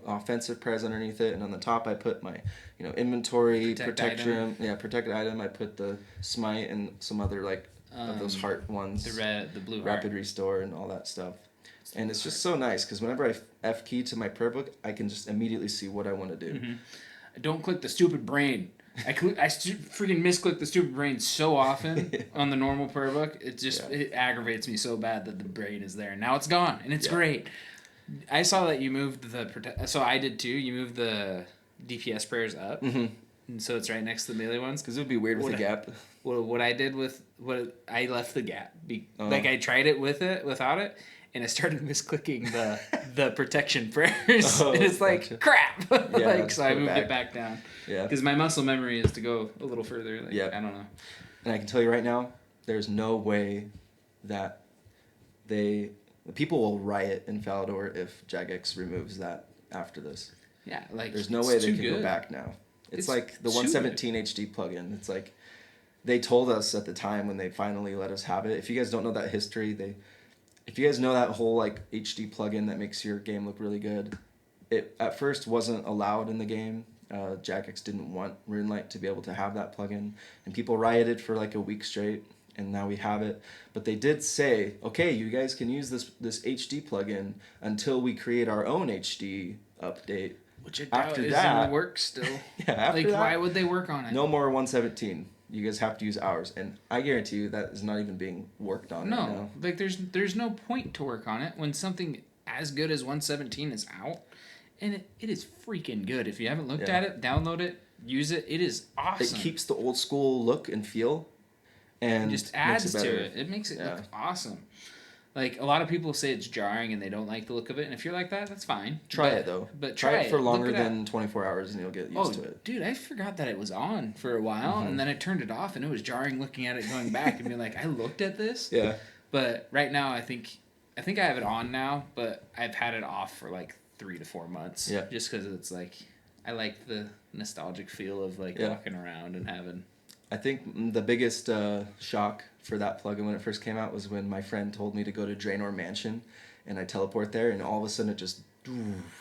offensive prayers underneath it, and on the top I put my, inventory, protection, protected item. I put the smite and some other like of those heart ones, the blue rapid restore and all that stuff. And it's just so nice because whenever I F key to my prayer book, I can just immediately see what I want to do. Don't click the stupid brain. I freaking misclick the stupid brain so often on the normal prayer book. It aggravates me so bad that the brain is there. Now it's gone, and it's great. I saw that you moved so I did too. You moved the DPS prayers up, and so it's right next to the melee ones. Because it would be weird with a gap. What I did I left the gap. Like I tried it without it. And I started misclicking the protection prayers. And it's like, crap! So I moved it back down. Yeah. Because my muscle memory is to go a little further. I don't know. And I can tell you right now, there's no way that people will riot in Falador if Jagex removes that after this. Yeah, like there's no way they can go back now. It's like the 117 HD plugin. It's like they told us at the time when they finally let us have it. If you guys don't know that history, if you guys know that whole like HD plugin that makes your game look really good, it at first wasn't allowed in the game. Jagex didn't want RuneLite to be able to have that plugin, and people rioted for like a week straight, and now we have it. But they did say, okay, you guys can use this HD plugin until we create our own HD update. Which after that isn't work still. Yeah, after like that, why would they work on it? No more 117. You guys have to use ours, and I guarantee you that is not even being worked on. No, right now. like there's no point to work on it when something as good as 117 is out, and it is freaking good. If you haven't looked at it, download it, use it. It is awesome. It keeps the old school look and feel, and it just adds to it. It makes it look awesome. Like, a lot of people say it's jarring and they don't like the look of it, and if you're like that, that's fine. Try it, though. But try it for longer than 24 hours, and you'll get used to it. Dude, I forgot that it was on for a while, and then I turned it off, and it was jarring looking at it going back and being like, I looked at this? Yeah. But right now, I think I have it on now, but I've had it off for, like, 3 to 4 months. Yeah. Just because it's, like, I like the nostalgic feel of, like, walking around and having... I think the biggest shock for that plugin when it first came out was when my friend told me to go to Draenor Mansion, and I teleport there, and all of a sudden it just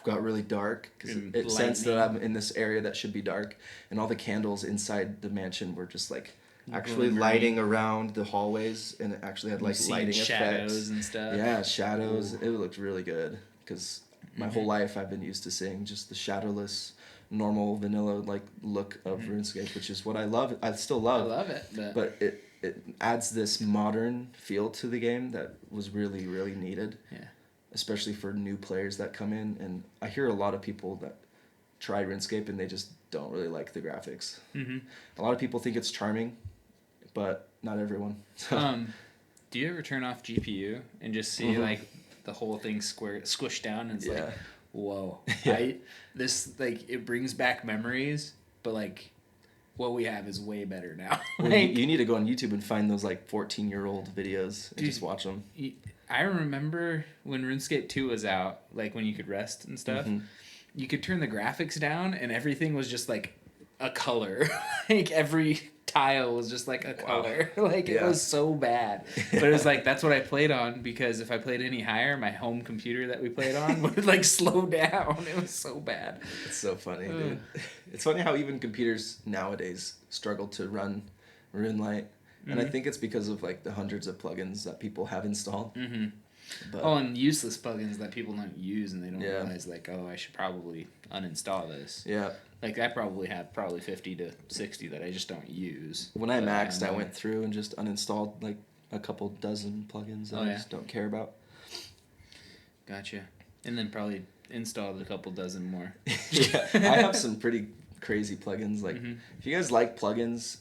got really dark because it sensed that I'm in this area that should be dark, and all the candles inside the mansion were just like actually lighting around the hallways, and it actually had like lighting shadows effects and stuff. Yeah, shadows. It looked really good because my whole life I've been used to seeing just the shadowless, normal vanilla like look of RuneScape, which is what I love. I still love. I love it, but it adds this modern feel to the game that was really, really needed. Yeah. Especially for new players that come in, and I hear a lot of people that try RuneScape and they just don't really like the graphics. A lot of people think it's charming, but not everyone. So. Do you ever turn off GPU and just see like the whole thing squished down, and it's like, whoa, this like it brings back memories, but like what we have is way better now. Well, you need to go on YouTube and find those like 14-year-old videos and just watch them. I remember when RuneScape 2 was out, like when you could rest and stuff, you could turn the graphics down and everything was just like a color. Like every tile was just like a color. Like it was so bad. But it was like, that's what I played on, because if I played any higher, my home computer that we played on would like slow down. It was so bad. It's so funny, dude. It's funny how even computers nowadays struggle to run RuneLite. And I think it's because of like the hundreds of plugins that people have installed. But, and useless plugins that people don't use, and they don't realize like, oh, I should probably uninstall this. Yeah. Like I probably have 50 to 60 that I just don't use. When I maxed, I went through and just uninstalled like a couple dozen plugins that I just don't care about. Gotcha. And then probably installed a couple dozen more. Yeah, I have some pretty crazy plugins. Like if you guys like plugins,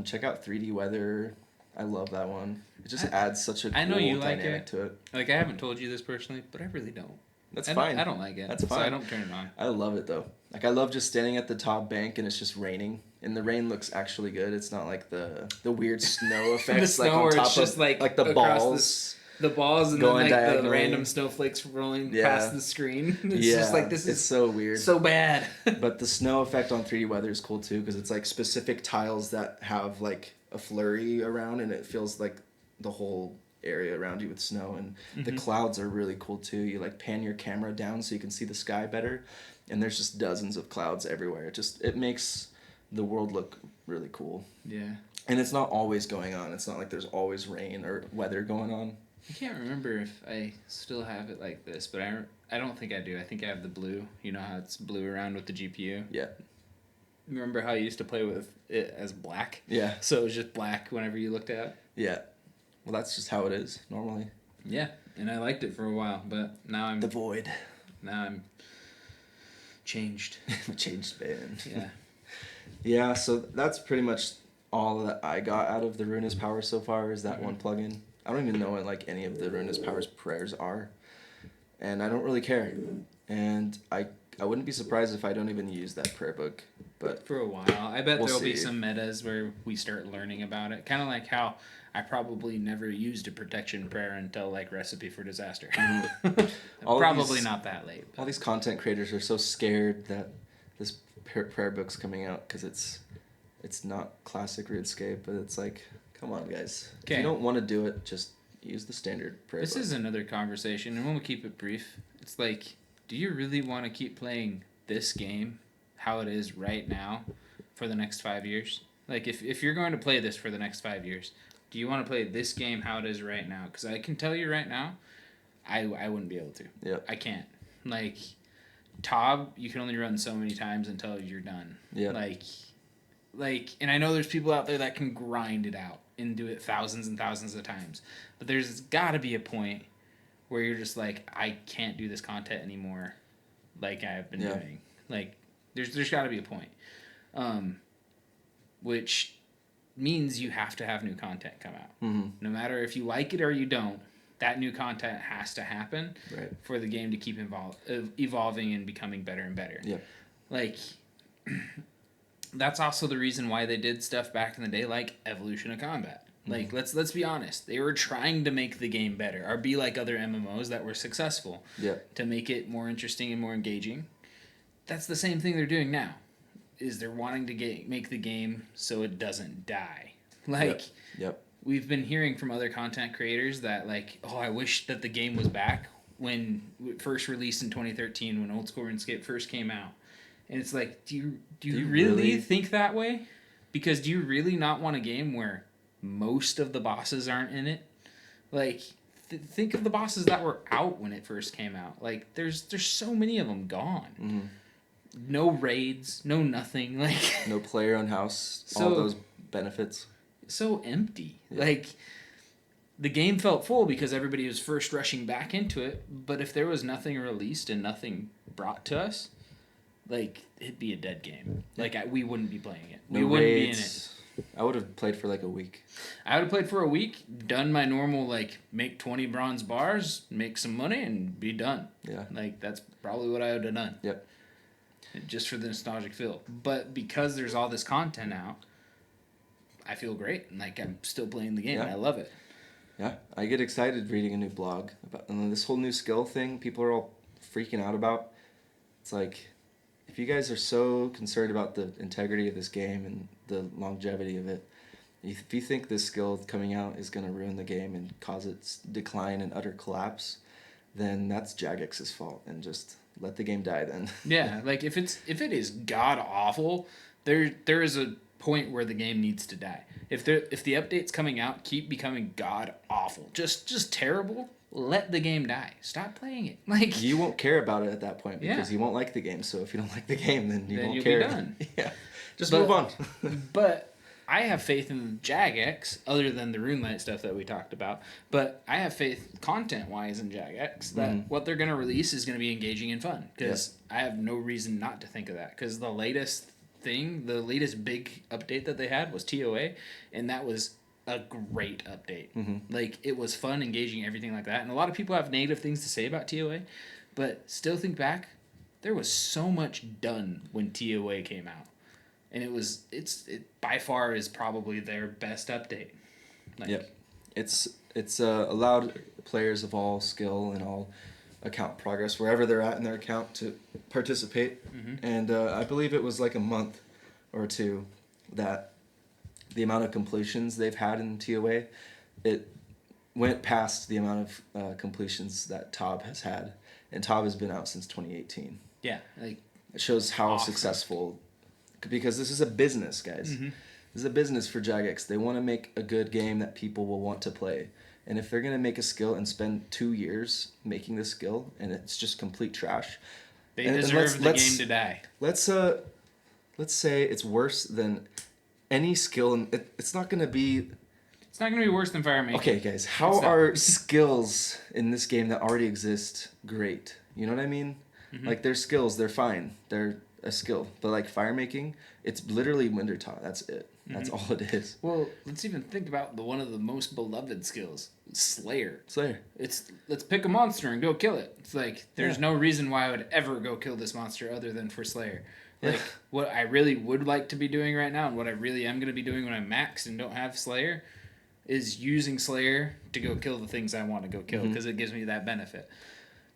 check out 3D Weather. I love that one. It just adds such a cool dynamic to it. Like I haven't told you this personally, but I really don't. That's fine. I don't like it. That's fine. So I don't turn it on. I love it though. Like I love just standing at the top bank and it's just raining, and the rain looks actually good. It's not like the weird snow effects the snow like on where top it's just of like the balls. The balls and then like diagonally. the random snowflakes rolling past the screen. It's just like, this is so weird. So bad. But the snow effect on 3D Weather is cool too, because it's like specific tiles that have like a flurry around, and it feels like the whole area around you with snow. And the clouds are really cool too. You like pan your camera down so you can see the sky better, and there's just dozens of clouds everywhere. It makes the world look really cool. Yeah. And it's not always going on. It's not like there's always rain or weather going on. I can't remember if I still have it like this, but I don't think I do. I think I have the blue. You know how it's blue around with the GPU? Yeah. Remember how you used to play with it as black? Yeah. So it was just black whenever you looked at it? Yeah. Well, that's just how it is normally. Yeah, and I liked it for a while, but now I'm... The void. Now I'm changed. Changed man. Yeah. Yeah, so that's pretty much all that I got out of the Ruinous Power so far is that one plugin. I don't even know what like any of the Ruinous Power's prayers are, and I don't really care. And I wouldn't be surprised if I don't even use that prayer book. But for a while, I bet there'll be some metas where we start learning about it. Kind of like how I probably never used a protection prayer until like Recipe for Disaster. Probably not that late. But. All these content creators are so scared that this prayer book's coming out because it's not classic RuneScape, but it's like, come on, guys. If you don't want to do it, just use the standard prayer This book. is another conversation, and we'll keep it brief. It's like, do you really want to keep playing this game how it is right now for the next 5 years? Like, if you're going to play this for the next 5 years, do you want to play this game how it is right now? Because I can tell you right now, I wouldn't be able to. Yep. I can't. Like, Tob, you can only run so many times until you're done. Yeah. Like, and I know there's people out there that can grind it out and do it thousands and thousands of times. But there's got to be a point where you're just like, I can't do this content anymore like I've been doing. Like, there's got to be a point. Which means you have to have new content come out. Mm-hmm. No matter if you like it or you don't, that new content has to happen for the game to keep evolving and becoming better and better. Yeah. Like, that's also the reason why they did stuff back in the day like Evolution of Combat. Like, let's be honest. They were trying to make the game better or be like other MMOs that were successful to make it more interesting and more engaging. That's the same thing they're doing now. Is they're wanting to make the game so it doesn't die. Like, we've been hearing from other content creators that, like, oh, I wish that the game was back when it first released in 2013 when Old School RuneScape first came out. And it's like, do you really think that way? Because do you really not want a game where most of the bosses aren't in it? Like, think of the bosses that were out when it first came out. Like, there's so many of them gone. Mm-hmm. No raids, no nothing. Like, no player on house, all those benefits. So empty. Like, the game felt full because everybody was first rushing back into it, but if there was nothing released and nothing brought to us, like, it'd be a dead game. Like, we wouldn't be playing it. We wouldn't be in it. I would have played for like a week. I would have played for a week, done my normal, like, make 20 bronze bars, make some money, and be done. Yeah. Like, that's probably what I would have done. Yep. Just for the nostalgic feel. But because there's all this content out, I feel great. Like, I'm still playing the game. I love it. Yeah. I get excited reading a new blog about and this whole new skill thing people are all freaking out about. It's like, if you guys are so concerned about the integrity of this game and the longevity of it, if you think this skill coming out is going to ruin the game and cause its decline and utter collapse, then that's Jagex's fault, and just let the game die then. Yeah, like, if it is god awful, there is a point where the game needs to die. If the updates coming out keep becoming god awful, just terrible, let the game die. Stop playing it. Like, you won't care about it at that point because you won't like the game. So if you don't like the game, then won't care. Be done. Just move on. But I have faith in Jagex, other than the RuneLite stuff that we talked about. But I have faith, content-wise, in Jagex, that what they're going to release is going to be engaging and fun. Because I have no reason not to think of that. Because the latest big update that they had was TOA, and that was a great update. Like, it was fun, engaging, everything like that. And a lot of people have negative things to say about TOA, but still think back, there was so much done when TOA came out. And it by far is probably their best update. Like, It's allowed players of all skill and all account progress, wherever they're at in their account, to participate. And I believe it was like a month or two that the amount of completions they've had in TOA, it went past the amount of completions that Tob has had. And Tob has been out since 2018. Yeah. Like, it shows how successful... Because this is a business, guys. This is a business for Jagex. They want to make a good game that people will want to play. And if they're going to make a skill and spend 2 years making this skill and it's just complete trash... They deserve the game to die. Let's say it's worse than any skill. And it's not going to be... It's not going to be worse than Fire Making. Okay, guys. How are skills in this game that already exist great? You know what I mean? Like, they're skills. They're fine. They're... a skill, but like fire making, it's literally Wintertop. That's it. That's all it is. Well, let's even think about one of the most beloved skills, Slayer. Let's pick a monster and go kill it. It's like, there's no reason why I would ever go kill this monster other than for Slayer. Like, what I really would like to be doing right now, and what I really am going to be doing when I'm maxed and don't have Slayer, is using Slayer to go kill the things I want to go kill, because it gives me that benefit.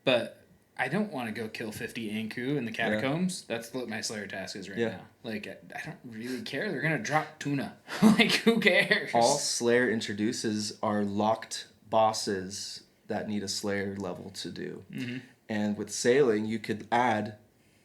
But I don't want to go kill 50 Anku in the catacombs. That's what my Slayer task is right now. Like, I don't really care. They're going to drop tuna. Like, who cares? All Slayer introduces are locked bosses that need a Slayer level to do. And with sailing, you could add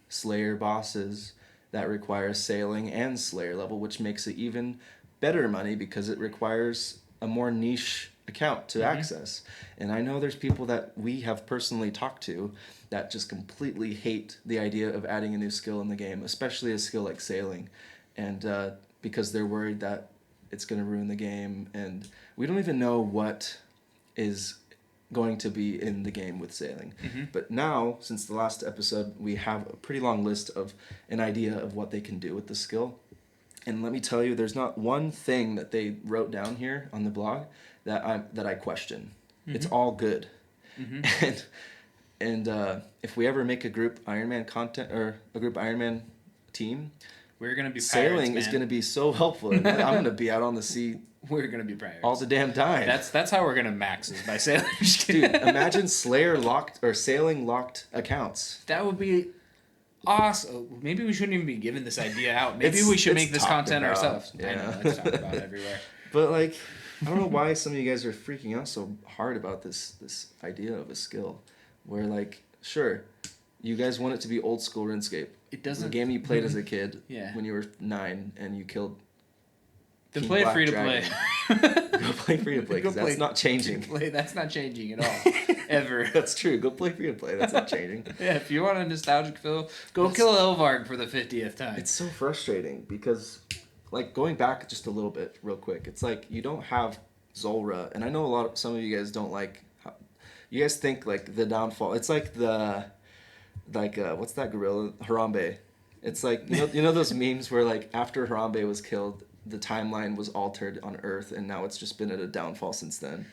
Slayer bosses that require sailing and Slayer level, which makes it even better money because it requires a more niche account to access. And I know there's people that we have personally talked to that just completely hate the idea of adding a new skill in the game, especially a skill like sailing, and because they're worried that it's going to ruin the game. And we don't even know what is going to be in the game with sailing. But now, since the last episode, we have a pretty long list of an idea of what they can do with the skill. And let me tell you, there's not one thing that they wrote down here on the blog that I question. It's all good. And if we ever make a group Ironman content or a group Ironman team, we're gonna be sailing is gonna be so helpful. And I'm gonna be out on the sea. We're gonna be pirates all the damn time. That's how we're gonna max is by sailing. Dude, imagine Slayer locked or sailing locked accounts. That would be awesome. Maybe we shouldn't even be giving this idea out. Maybe we should make this content ourselves. Yeah. I know, it's talked about everywhere. But like, I don't know why some of you guys are freaking out so hard about this idea of a skill, where like, sure, you guys want it to be old school RuneScape. It doesn't. The game you played as a kid, yeah, when you were 9 and you killed. Then play free to play. Go play free to play, because that's not changing. That's not changing at all. Ever. That's true. Go play free to play. That's not changing. Yeah, if you want a nostalgic feel, go kill Elvarg for the 50th time. It's so frustrating because, like, going back just a little bit real quick, it's like you don't have Zulrah, and I know some of you guys don't like, you guys think like the downfall, it's like what's that gorilla? Harambe. It's like, you know those memes where like after Harambe was killed, the timeline was altered on Earth, and now it's just been at a downfall since then.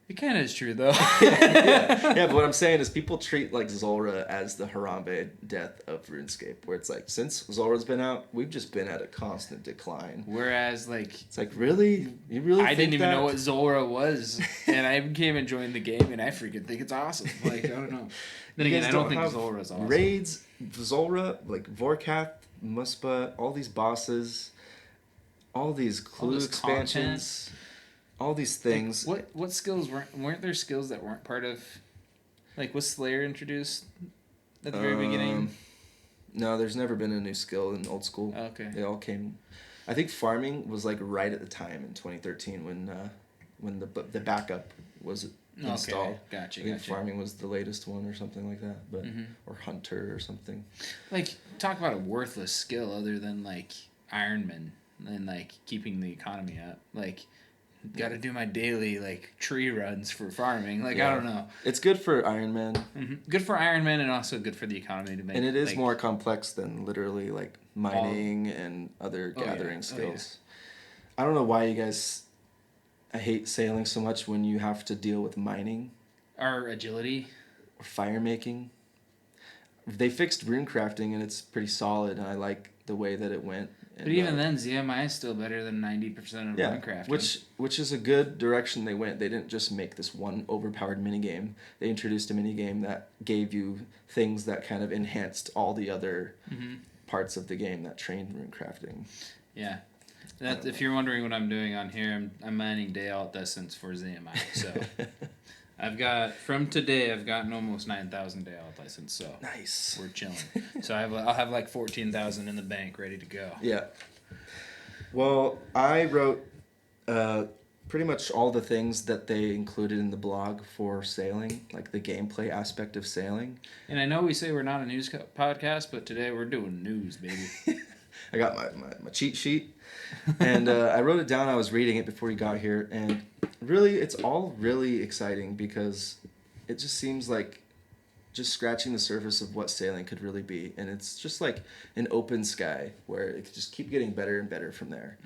It kind of is true, though. yeah, but what I'm saying is people treat like Zulrah as the Harambe death of RuneScape, where it's like, since Zulrah's been out, we've just been at a constant decline. Whereas, like... It's like, really? You really I think didn't even that? know what Zulrah was, and I came and joined the game, and I freaking think it's awesome. Like, I don't know. Then again, I don't think Zulrah's awesome. Raids, Zulrah, like Vorkath, Muspa, all these bosses, all these clue expansions... all these things. Like, what skills weren't there skills that weren't part of, like, was Slayer introduced at the very beginning? No, there's never been a new skill in old school. Oh, okay. They all came. I think farming was like right at the time in 2013 when the backup was installed. Okay, gotcha. I think farming was the latest one or something like that, but or hunter or something. Like, talk about a worthless skill other than like Ironman and like keeping the economy up, like. Got to do my daily like tree runs for farming. Like, yeah. I don't know. It's good for Iron Man. Good for Iron Man, and also good for the economy to make. And it is like, more complex than literally like mining and other gathering skills. I don't know why you guys hate sailing so much when you have to deal with mining. Or agility. Or fire making. They fixed rune crafting and it's pretty solid, and I like the way that it went. But even then, ZMI is still better than 90% of Minecraft. Which is a good direction they went. They didn't just make this one overpowered minigame. They introduced a minigame that gave you things that kind of enhanced all the other parts of the game that trained rune crafting. Yeah. If you're wondering what I'm doing on here, I'm mining day alt essence for ZMI. So from today, I've gotten almost 9,000 day alt license, so nice. We're chilling. So I'll have like 14,000 in the bank ready to go. Yeah. Well, I wrote pretty much all the things that they included in the blog for sailing, like the gameplay aspect of sailing. And I know we say we're not a news podcast, but today we're doing news, baby. I got my cheat sheet, and I wrote it down. I was reading it before you got here, and really, it's all really exciting because it just seems like just scratching the surface of what sailing could really be, and it's just like an open sky where it could just keep getting better and better from there.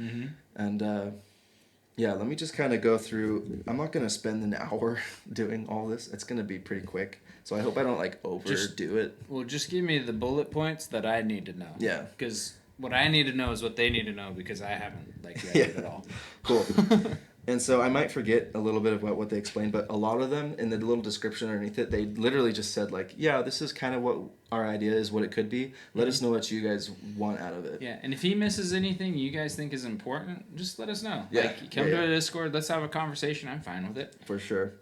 And let me just kind of go through. I'm not going to spend an hour doing all this. It's going to be pretty quick, so I hope I don't like overdo it. Well, just give me the bullet points that I need to know. Yeah. Because what I need to know is what they need to know, because I haven't read it at all. Cool. And so I might forget a little bit about what they explained, but a lot of them in the little description underneath it, they literally just said like, yeah, this is kind of what our idea is, what it could be. Let us know what you guys want out of it. Yeah, and if he misses anything you guys think is important, just let us know. Yeah. Like, come to a Discord, let's have a conversation. I'm fine with it. For sure.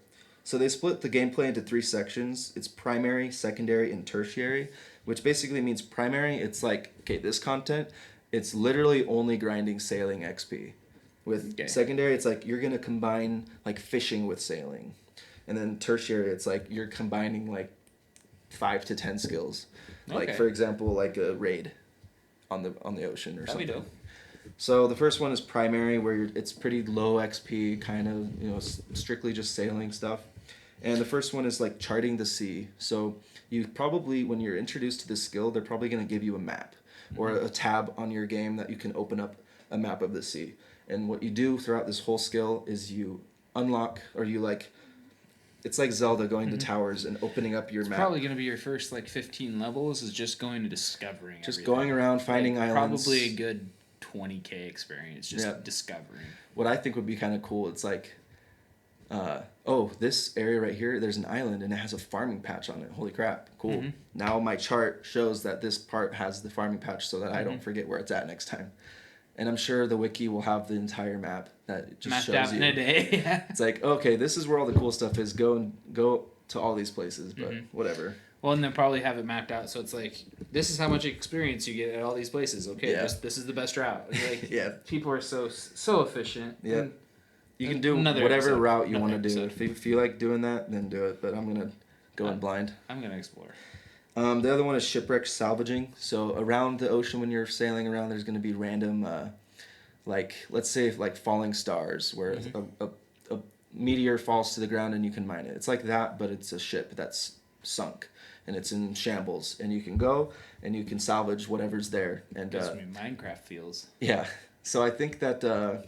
So they split the gameplay into 3 sections. It's primary, secondary, and tertiary, which basically means primary, it's like, okay, this content, it's literally only grinding sailing XP. With secondary, it's like you're going to combine like fishing with sailing. And then tertiary, it's like you're combining like 5 to 10 skills. Like, for example, like a raid on the ocean or something. That'd be dope. So the first one is primary, where it's pretty low XP, kind of, strictly just sailing stuff. And the first one is like charting the sea. So you probably, when you're introduced to this skill, they're probably going to give you a map or a tab on your game that you can open up a map of the sea. And what you do throughout this whole skill is you unlock, or you like, it's like Zelda going to towers and opening up your map. It's probably going to be your first like 15 levels is just going to discovering just everything. Going around finding islands. Probably a good 20k experience just discovering. What I think would be kind of cool, it's like, this area right here, there's an island and it has a farming patch on it. Holy crap, cool. Mm-hmm. Now my chart shows that this part has the farming patch so that I don't forget where it's at next time. And I'm sure the wiki will have the entire map that just mapped shows out you. in a day. It's like, okay, this is where all the cool stuff is. Go to all these places, but whatever. Well, and they'll probably have it mapped out, so it's like, this is how much experience you get at all these places. Okay, this is the best route. Like, people are so efficient. Yeah. You can do whatever route you want to do. If you like doing that, then do it. But I'm gonna go in blind. I'm gonna explore. The other one is shipwreck salvaging. So around the ocean when you're sailing around, there's going to be random, like, let's say like falling stars, where a meteor falls to the ground and you can mine it. It's like that, but it's a ship that's sunk and it's in shambles. And you can go and you can salvage whatever's there. And gives me Minecraft feels. Yeah. So I think that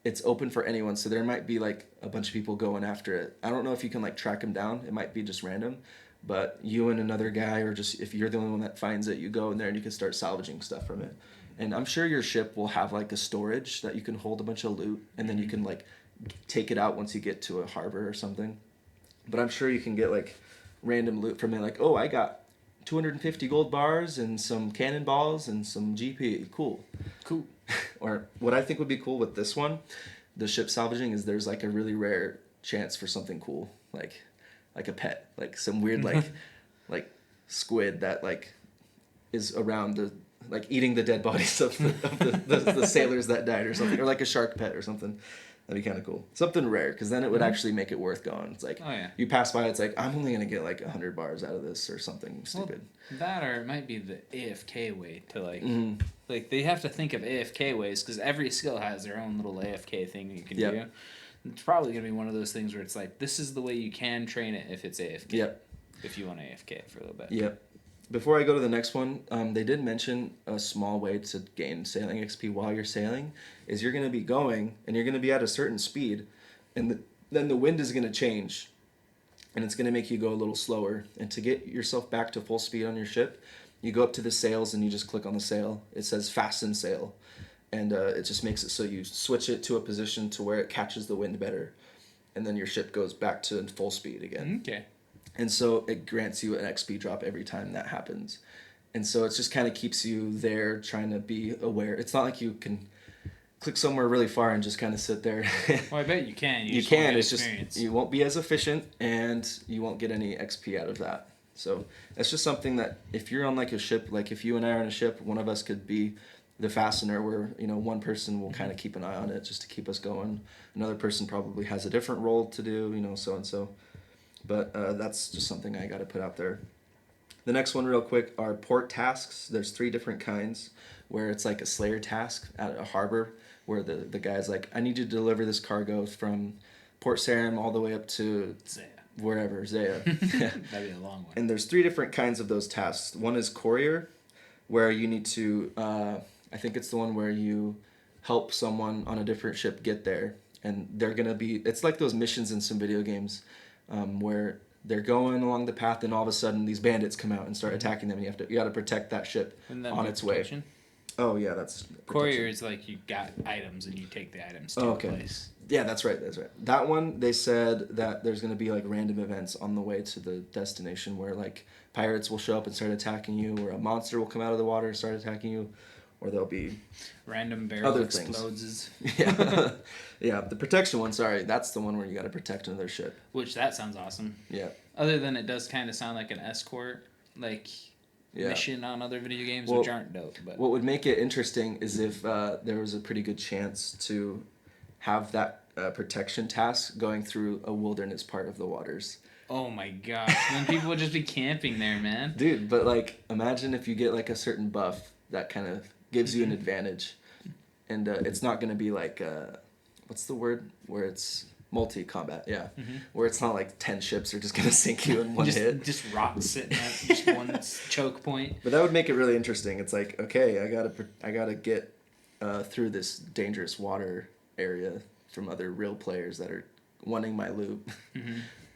it's open for anyone. So there might be like a bunch of people going after it. I don't know if you can like track them down. It might be just random. But you and another guy, or just if you're the only one that finds it, you go in there and you can start salvaging stuff from it. And I'm sure your ship will have like a storage that you can hold a bunch of loot, and then you can like take it out once you get to a harbor or something. But I'm sure you can get like random loot from it, like, oh, I got 250 gold bars and some cannonballs and some GP. Cool. Or what I think would be cool with this one, the ship salvaging, is there's like a really rare chance for something cool, like a pet, like some weird like squid that like is around the, like eating the dead bodies of the sailors that died or something, or like a shark pet or something. That'd be kind of cool. Something rare, because then it would actually make it worth going. It's like, you pass by, it's like, I'm only going to get like 100 bars out of this or something stupid. Well, that, or it might be the AFK way to like, like they have to think of AFK ways, because every skill has their own little AFK thing you can do. It's probably going to be one of those things where it's like, this is the way you can train it if it's AFK. Yep. If you want AFK for a little bit. Yep. Before I go to the next one, they did mention a small way to gain sailing XP while you're sailing is you're going to be going and you're going to be at a certain speed, and then the wind is going to change and it's going to make you go a little slower. And to get yourself back to full speed on your ship, you go up to the sails and you just click on the sail. It says fasten sail. And it just makes it so you switch it to a position to where it catches the wind better. And then your ship goes back to full speed again. Okay. And so it grants you an XP drop every time that happens. And so it just kind of keeps you there trying to be aware. It's not like you can click somewhere really far and just kind of sit there. Well, I bet you can. You can. It's just you won't be as efficient and you won't get any XP out of that. So it's just something that if you're on like a ship, like if you and I are on a ship, one of us could be the fastener, where one person will kind of keep an eye on it just to keep us going. Another person probably has a different role to do, so and so. But that's just something I got to put out there. The next one real quick are port tasks. There's 3 different kinds, where it's like a slayer task at a harbor where the guy's like, I need you to deliver this cargo from Port Sarim all the way up to wherever, Zaya. That'd be a long one. And there's 3 different kinds of those tasks. One is courier, where you need to, I think it's the one where you help someone on a different ship get there. And they're going to be, it's like those missions in some video games where they're going along the path and all of a sudden these bandits come out and start attacking them, and you got to protect that ship on its way. Oh yeah, that's courier is like you got items and you take the items to a place. Yeah, that's right. That's right. That one, they said that there's going to be like random events on the way to the destination where like pirates will show up and start attacking you, or a monster will come out of the water and start attacking you, or there'll be random barrel other explodes. Yeah, yeah. The protection one, sorry, that's the one where you got to protect another ship. Which that sounds awesome. Yeah. Other than it does kind of sound like an escort, like mission on other video games, which aren't dope. But what would make it interesting is if there was a pretty good chance to have that protection task going through a wilderness part of the waters. Oh my gosh, then people would just be camping there, man. Dude, but like, imagine if you get like a certain buff that kind of gives you an advantage, and it's not gonna be like what's the word where it's multi-combat, where it's not like 10 ships are just gonna sink you in one hit. Just rocks sitting at just one choke point. But that would make it really interesting. It's like, okay, I gotta get through this dangerous water area from other real players that are wanting my loot.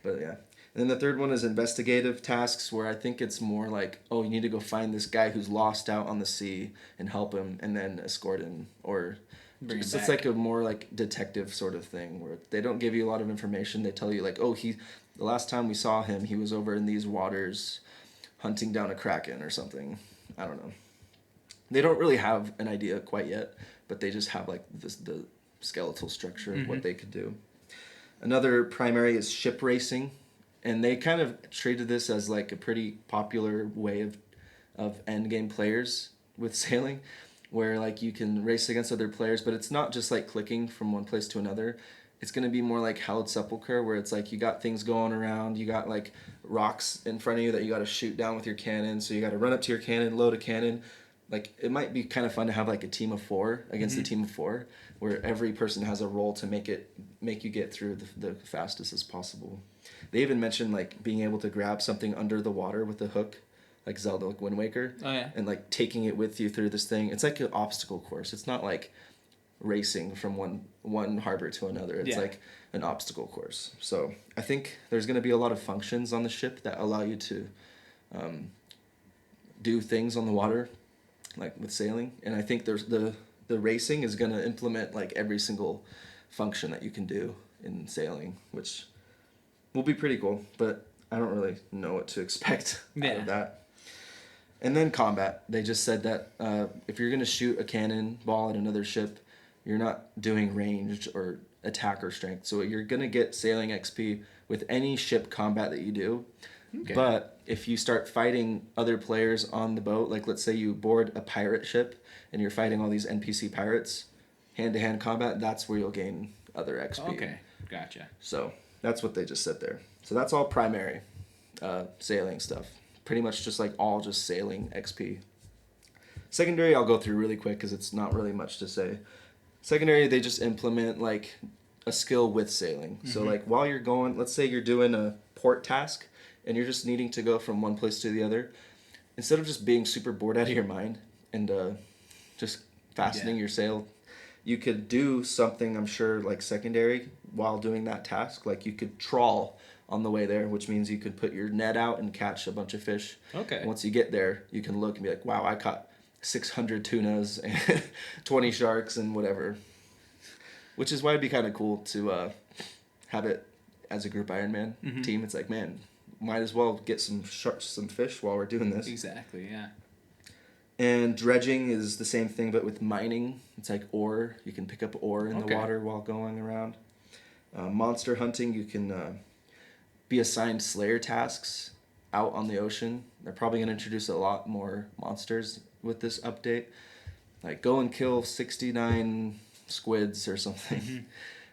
But yeah. And then the third one is investigative tasks, where I think it's more like, oh, you need to go find this guy who's lost out on the sea and help him, and then escort him, or it's like a more like detective sort of thing where they don't give you a lot of information. They tell you like, oh, the last time we saw him, he was over in these waters hunting down a kraken or something. I don't know. They don't really have an idea quite yet, but they just have like the skeletal structure of what they could do. Another primary is ship racing. And they kind of treated this as like a pretty popular way of end game players with sailing, where like you can race against other players, but it's not just like clicking from one place to another. It's going to be more like Hallowed Sepulchre, where it's like you got things going around, you got like rocks in front of you that you got to shoot down with your cannon, so you got to run up to your cannon, load a cannon. Like, it might be kind of fun to have like a team of 4 against a team of 4, where every person has a role to make you get through the fastest as possible. They even mentioned like being able to grab something under the water with a hook, like Zelda, like Wind Waker. Oh yeah. And like taking it with you through this thing. It's like an obstacle course. It's not like racing from one harbor to another. It's like an obstacle course. So I think there's going to be a lot of functions on the ship that allow you to do things on the water, like with sailing. And I think there's the racing is going to implement like every single function that you can do in sailing, which will be pretty cool, but I don't really know what to expect out of that. And then combat. They just said that if you're going to shoot a cannonball at another ship, you're not doing ranged or attack or strength. So you're going to get sailing XP with any ship combat that you do. Okay. But if you start fighting other players on the boat, like let's say you board a pirate ship and you're fighting all these NPC pirates, hand-to-hand combat, that's where you'll gain other XP. Okay, gotcha. So that's what they just said there. So that's all primary sailing stuff. Pretty much just like all just sailing XP. Secondary, I'll go through really quick because it's not really much to say. Secondary, they just implement like a skill with sailing. So like while you're going, let's say you're doing a port task and you're just needing to go from one place to the other, instead of just being super bored out of your mind and just fastening your sail, you could do something, I'm sure, like secondary while doing that task. Like you could trawl on the way there, which means you could put your net out and catch a bunch of fish. Okay. And once you get there, you can look and be like, wow, I caught 600 tunas and 20 sharks and whatever. Which is why it'd be kind of cool to have it as a group Ironman team. It's like, man, might as well get some fish while we're doing this. Exactly, yeah. And dredging is the same thing, but with mining. It's like ore. You can pick up ore in the water while going around. Monster hunting, you can be assigned Slayer tasks out on the ocean. They're probably going to introduce a lot more monsters with this update. Like, go and kill 69 squids or something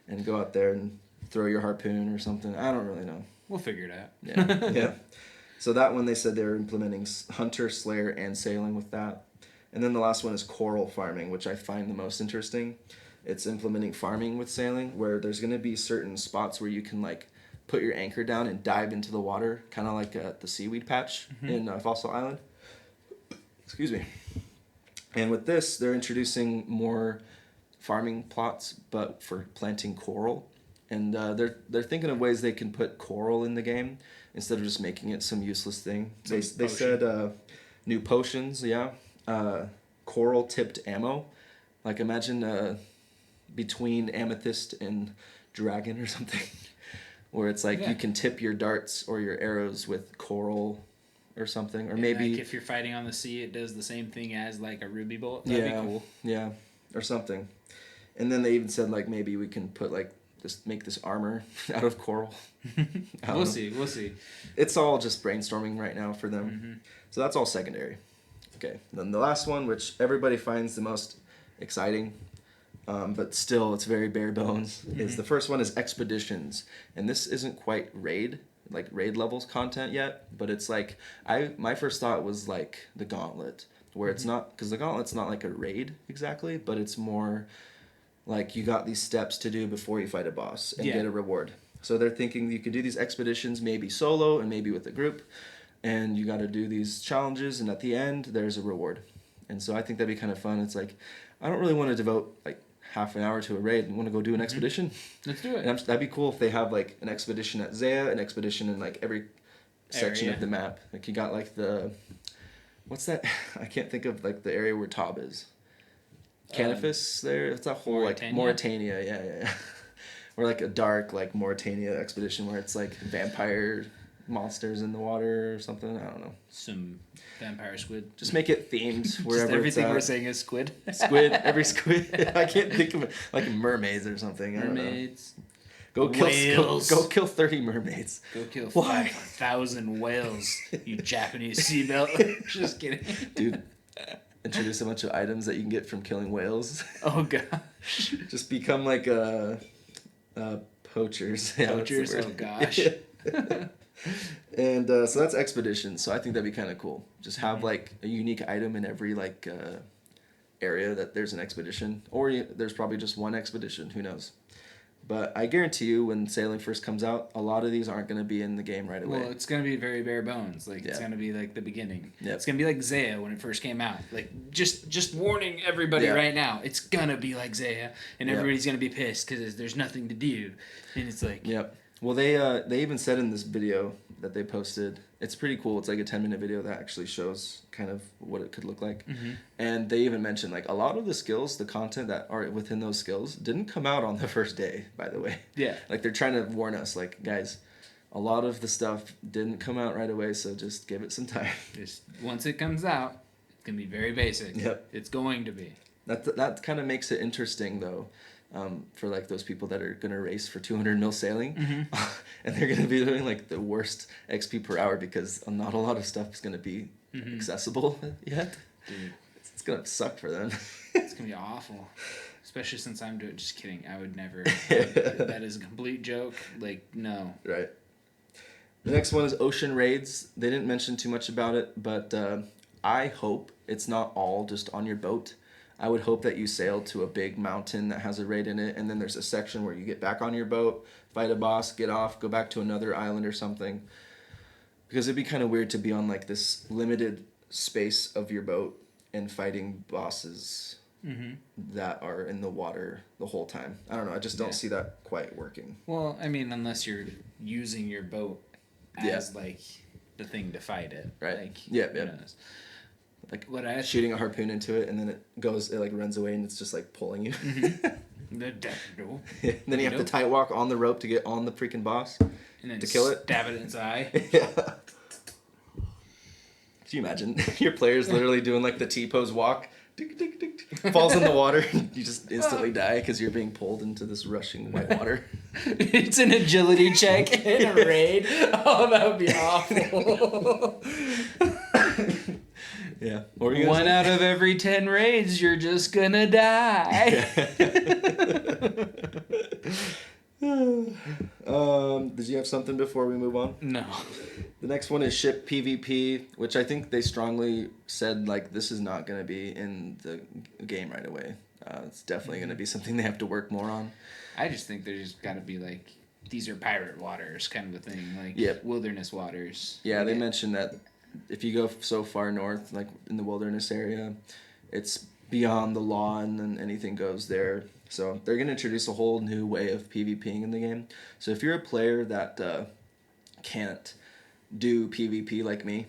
and go out there and throw your harpoon or something. I don't really know. We'll figure it out. Yeah. So that one, they said they're implementing hunter, slayer, and sailing with that. And then the last one is coral farming, which I find the most interesting. It's implementing farming with sailing, where there's going to be certain spots where you can like put your anchor down and dive into the water, kind of like the seaweed patch in Fossil Island. Excuse me. And with this, they're introducing more farming plots, but for planting coral. And they're thinking of ways they can put coral in the game instead of just making it some useless thing. They said new potions, coral tipped ammo. Like imagine between Amethyst and Dragon or something, where it's like you can tip your darts or your arrows with coral or something, or maybe like if you're fighting on the sea, it does the same thing as like a ruby bullet. That'd be cool. Yeah, or something. And then they even said like maybe we can put like make this armor out of coral. We'll see. It's all just brainstorming right now for them. So that's all secondary. Okay, then the last one, which everybody finds the most exciting, but still it's very bare bones, is the first one is expeditions. And this isn't quite raid levels content yet, but it's like, my first thought was like the gauntlet, where it's not, because the gauntlet's not like a raid exactly, but it's more like you got these steps to do before you fight a boss and get a reward. So they're thinking you could do these expeditions maybe solo and maybe with a group, and you got to do these challenges, and at the end there's a reward. And so I think that'd be kind of fun. It's like, I don't really want to devote like half an hour to a raid and want to go do an expedition. Let's do it. And that'd be cool if they have like an expedition at Zaya, an expedition in like every section of the map. Like you got like what's that? I can't think of like the area where Tob is. Canifis there? It's that whole Mauritania? like Mauritania, yeah. Or like a dark like Mauritania expedition where it's like vampire monsters in the water or something. I don't know. Some vampire squid. Just make it themed wherever. Just everything it's at. we're saying is squid. Every squid. I can't think of it. Like mermaids or something. Mermaids. Go kill Whales. Go kill 30 mermaids. Go kill Why? 5,000 whales, you Japanese seabelt. Just kidding. Dude, introduce a bunch of items that you can get from killing whales. Oh gosh. Just become like poachers. Yeah, Poachers? Oh gosh. And so that's expedition. So I think that'd be kind of cool. Just have like a unique item in every like area that there's an expedition, or there's probably just one expedition. Who knows? But I guarantee you, when Sailing first comes out, a lot of these aren't going to be in the game right away. Well, it's going to be very bare bones. Like it's going to be like the beginning. Yep. It's going to be like Zaya when it first came out. Like just warning everybody right now. It's going to be like Zaya, and everybody's going to be pissed because there's nothing to do. And it's like... Yep. Well, they even said in this video that they posted, it's pretty cool. It's like a 10-minute video that actually shows kind of what it could look like. And they even mentioned like a lot of the skills, the content that are within those skills didn't come out on the first day, by the way. Yeah. Like they're trying to warn us, like, guys, a lot of the stuff didn't come out right away, so just give it some time. Just once it comes out, it's going to be very basic. Yep. It's going to be. That kind of makes it interesting, though. For like those people that are gonna race for 200 mil sailing, and they're gonna be doing like the worst XP per hour because not a lot of stuff is gonna be accessible yet. Dude. It's gonna suck for them. It's gonna be awful, especially since I'm doing. Just kidding. I would never. That is a complete joke. Like no. Right. The next one is ocean raids. They didn't mention too much about it, but I hope it's not all just on your boat. I would hope that you sail to a big mountain that has a raid in it, and then there's a section where you get back on your boat, fight a boss, get off, go back to another island or something. Because it'd be kind of weird to be on like this limited space of your boat and fighting bosses that are in the water the whole time. I don't know. I just don't see that quite working. Well, I mean, unless you're using your boat as like the thing to fight it, right? Like, yeah. Knows. Like what I shooting a harpoon into it, and then it like runs away, and it's just like pulling you. And then you have to tight walk on the rope to get on the freaking boss and then to kill it. Stab it in its eye. Yeah. Can you imagine your player's literally doing like the T-pose walk, falls in the water, you just instantly die because you're being pulled into this rushing white water. It's an agility check in a raid. Oh, that would be awful. Yeah. One out of every 10 raids, you're just gonna die. Did you have something before we move on? No. The next one is ship PvP, which I think they strongly said like this is not going to be in the game right away. It's definitely going to be something they have to work more on. I just think there's got to be like, these are pirate waters kind of a thing, like wilderness waters. Yeah, they mentioned that if you go so far north, like in the wilderness area, it's beyond the law and then anything goes there. So they're going to introduce a whole new way of PvPing in the game. So if you're a player that can't do PvP like me,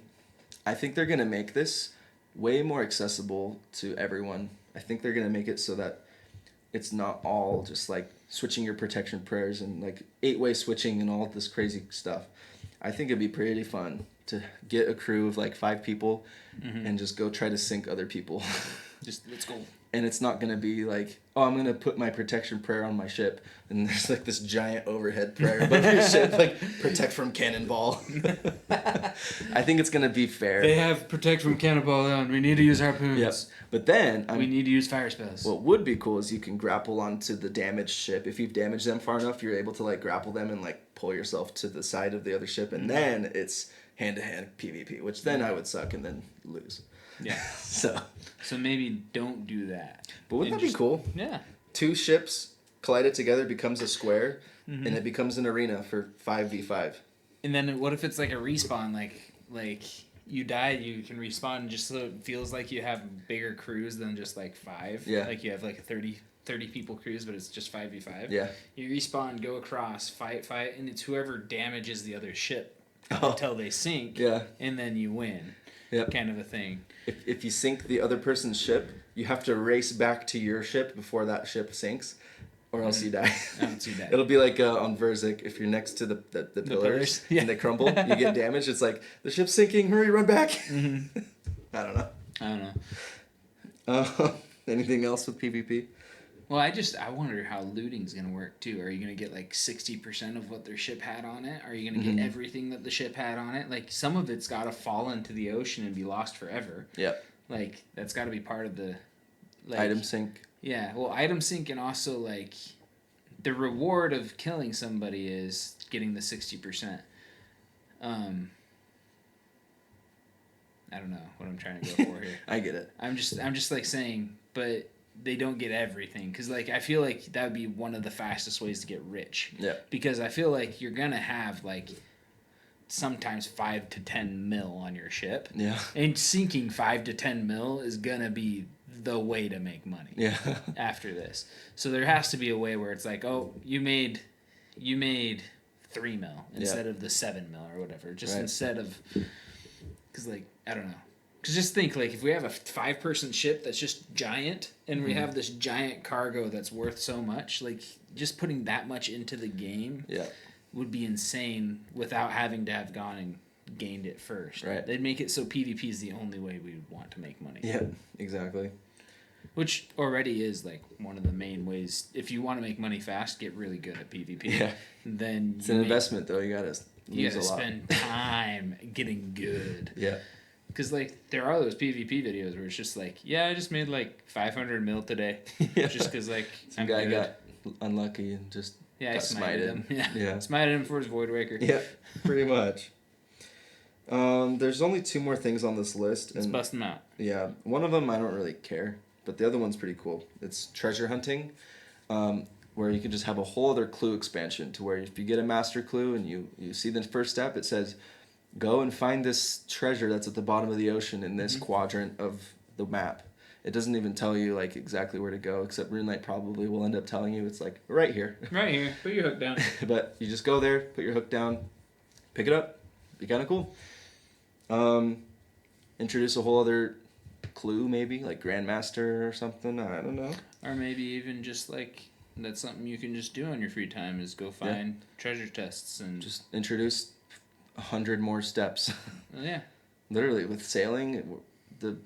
I think they're going to make this way more accessible to everyone. I think they're going to make it so that it's not all just like switching your protection prayers and like 8-way switching and all this crazy stuff. I think it'd be pretty fun to get a crew of like 5 people and just go try to sink other people. Just let's go. And it's not going to be like, oh, I'm going to put my protection prayer on my ship. And there's like this giant overhead prayer above your ship, like, protect from cannonball. I think it's going to be fair. They have protect from cannonball on. We need to use harpoons. Yes. But then... we need to use fire spells. What would be cool is you can grapple onto the damaged ship. If you've damaged them far enough, you're able to, like, grapple them and, like, pull yourself to the side of the other ship. And then it's hand-to-hand PvP, which then I would suck and then lose. Yeah. So maybe don't do that. But wouldn't that be cool? Yeah. 2 ships collided together, becomes a square, and it becomes an arena for 5v5. And then what if it's like a respawn? Like you died, you can respawn just so it feels like you have bigger crews than just like 5. Yeah. Like you have like a 30 people crews, but it's just 5v5. Yeah. You respawn, go across, fight, and it's whoever damages the other ship until they sink. Yeah. And then you win. Yep. Kind of a thing. If you sink the other person's ship, you have to race back to your ship before that ship sinks, or else you die. Else you die. It'll be like on Verzik, if you're next to the pillars and they crumble, you get damaged. It's like, the ship's sinking, hurry, run back. I don't know. Anything else with PvP? Well, I wonder how looting's gonna work too. Are you gonna get like 60% of what their ship had on it? Are you gonna get everything that the ship had on it? Like some of it's gotta fall into the ocean and be lost forever. Yep. Like that's gotta be part of the like, item sync. Yeah, well, item sync and also like the reward of killing somebody is getting the 60%. I don't know what I'm trying to go for here. I get it. I'm just like saying, but they don't get everything because like I feel like that would be one of the fastest ways to get rich. Yeah. Because I feel like you're gonna have like sometimes 5 to 10 mil on your ship. Yeah. And sinking 5 to 10 mil is gonna be the way to make money. Yeah. After this, so there has to be a way where it's like, oh, you made 3 mil instead of the 7 mil or whatever. Just instead of, because like I don't know. Because just think, like, if we have a 5-person ship that's just giant, and we have this giant cargo that's worth so much, like, just putting that much into the game would be insane without having to have gone and gained it first. Right. They'd make it so PvP is the only way we would want to make money. Yeah, exactly. Which already is, like, one of the main ways. If you want to make money fast, get really good at PvP. Yeah. Then it's an investment, though. You gotta lose a lot. Spend time getting good. Yeah. Because, like, there are those PvP videos where it's just like, yeah, I just made, like, 500 mil today. Just because, like, some guy got unlucky and just got smited him. Yeah. Yeah. Smited him for his Void Waker. Yeah, pretty much. There's only 2 more things on this list. Let's bust them out. Yeah, one of them I don't really care, but the other one's pretty cool. It's treasure hunting, where you can just have a whole other clue expansion to where if you get a master clue and you see the first step, it says, go and find this treasure that's at the bottom of the ocean in this quadrant of the map. It doesn't even tell you like exactly where to go, except Runelite probably will end up telling you it's like right here. Right here. Put your hook down. But you just go there, put your hook down, pick it up. Be kind of cool. Introduce a whole other clue, maybe like Grandmaster or something. I don't know. Or maybe even just like that's something you can just do on your free time is go find treasure chests and just introduce 100 more steps. Yeah. Literally with sailing, the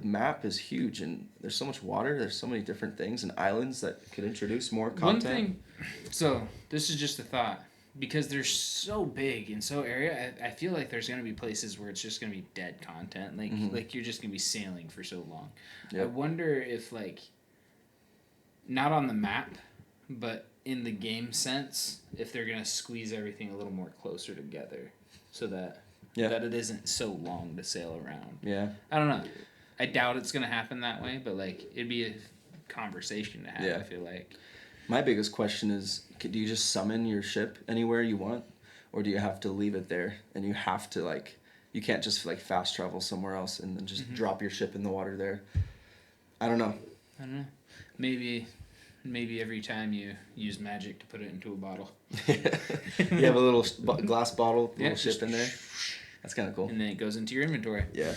map is huge and there's so much water. There's so many different things and islands that could introduce more content. One thing. So this is just a thought. Because they're so big and so area, I feel like there's gonna be places where it's just gonna be dead content. Like like you're just gonna be sailing for so long. Yep. I wonder if like not on the map, but in the game sense, if they're gonna squeeze everything a little more closer together, so that that it isn't so long to sail around. Yeah. I don't know. I doubt it's gonna happen that way, but like it'd be a conversation to have. I feel like. My biggest question is, do you just summon your ship anywhere you want? Or do you have to leave it there? And you have to, like, you can't just, like, fast travel somewhere else and then just drop your ship in the water there. I don't know. Maybe every time you use magic to put it into a bottle. You have a little glass bottle, little ship in there. That's kind of cool. And then it goes into your inventory. Yeah,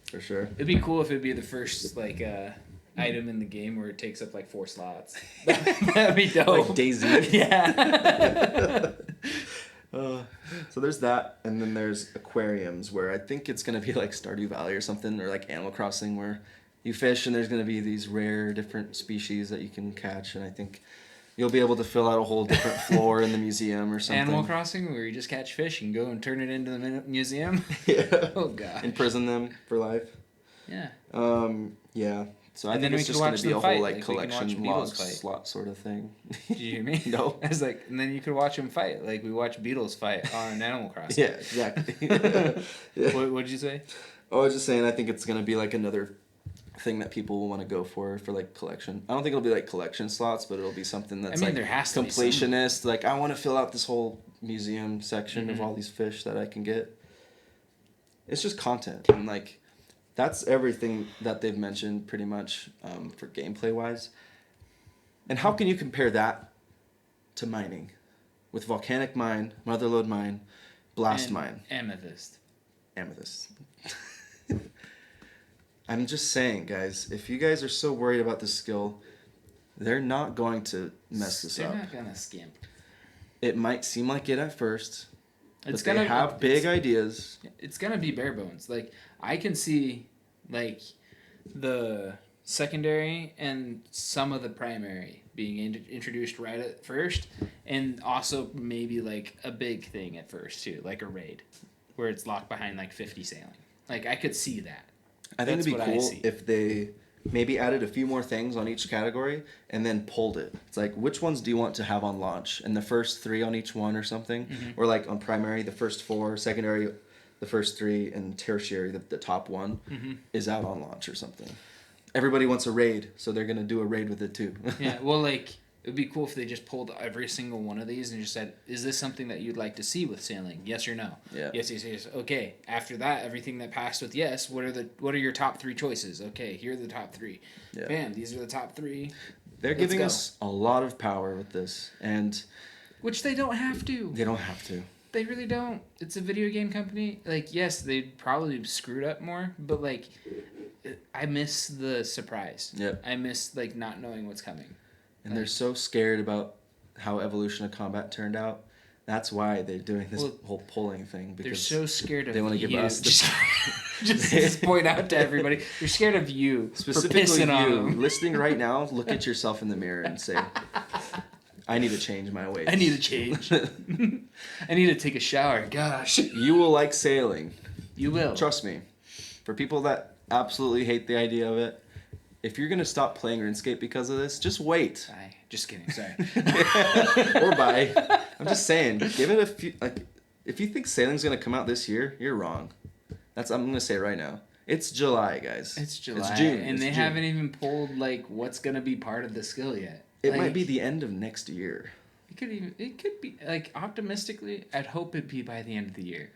for sure. It'd be cool if it'd be the first, like, item in the game where it takes up like 4 slots. That'd be dope. Like Daisy. Yeah. So there's that, and then there's aquariums where I think it's gonna be like Stardew Valley or something, or like Animal Crossing where you fish and there's gonna be these rare different species that you can catch, and I think you'll be able to fill out a whole different floor in the museum or something. Animal Crossing where you just catch fish and go and turn it into the museum. Yeah. Oh god. Imprison them for life. Yeah. Yeah. So I And think then it's we just could gonna watch be a them whole fight, like like, we can watch collection Beatles log fight. slot sort of thing. Did you hear me? No. I was like, and then you could watch them fight, like we watch Beatles fight on Animal Crossing. Yeah, exactly. Yeah. What did you say? I was just saying, I think it's gonna be like another thing that people will want to go for like collection. I don't think it'll be like collection slots, but it'll be something that's like there has to be some. completionist. Like I want to fill out this whole museum section of all these fish that I can get. It's just content, and like that's everything that they've mentioned pretty much for gameplay wise. And how can you compare that to mining with volcanic mine, motherlode mine, blast And mine, Amethyst. amethyst? I'm just saying, guys, if you guys are so worried about this skill, they're not going to mess this They're up. not gonna skimp. It might seem like it at first, It's but they have big ideas. It's gonna be bare bones. Like I can see, like the secondary and some of the primary being introduced right at first, and also maybe like a big thing at first too, like a raid, where it's locked behind like 50 sailing. Like I could see that. I think That's it'd be what I cool see. if they maybe added a few more things on each category and then pulled it. It's like, which ones do you want to have on launch? And the first 3 on each one or something? Or like on primary, the first 4, secondary, the first 3, and tertiary, the top one, is out on launch or something. Everybody wants a raid, so they're going to do a raid with it too. Yeah, well, like, it would be cool if they just pulled every single one of these and just said, is this something that you'd like to see with sailing? Yes or no? Yeah. Yes, yes, yes. Okay, after that, everything that passed with yes, what are your top 3 choices? Okay, here are the top 3. Yeah. Bam, these are the top 3. They're giving us a lot of power with this, and Which they don't have to. they don't have to. They really don't. It's a video game company. Like, yes, they probably screwed up more, but, like, I miss the surprise. Yep. I miss, like, not knowing what's coming. And they're so scared about how Evolution of Combat turned out. That's why they're doing this whole polling thing. Because they're so scared of they want to you. give us the just point out to everybody. They're scared of you. specifically for pissing on you them. listening right now. Look at yourself in the mirror and say, "I need to change my ways. I need to change. I need to take a shower. Gosh. You will like sailing. You will. Trust me. For people that absolutely hate the idea of it, if you're gonna stop playing RuneScape because of this, just wait. Bye. Just kidding. Sorry. Or buy. I'm just saying, give it a few. Like, if you think sailing's gonna come out this year, you're wrong. I'm gonna say it right now. It's July, guys. It's July. It's June. And It's they June. haven't even pulled, like, what's going to be part of the skill yet. It Like, might be the end of next year. It could be, like, optimistically, I'd hope it'd be by the end of the year.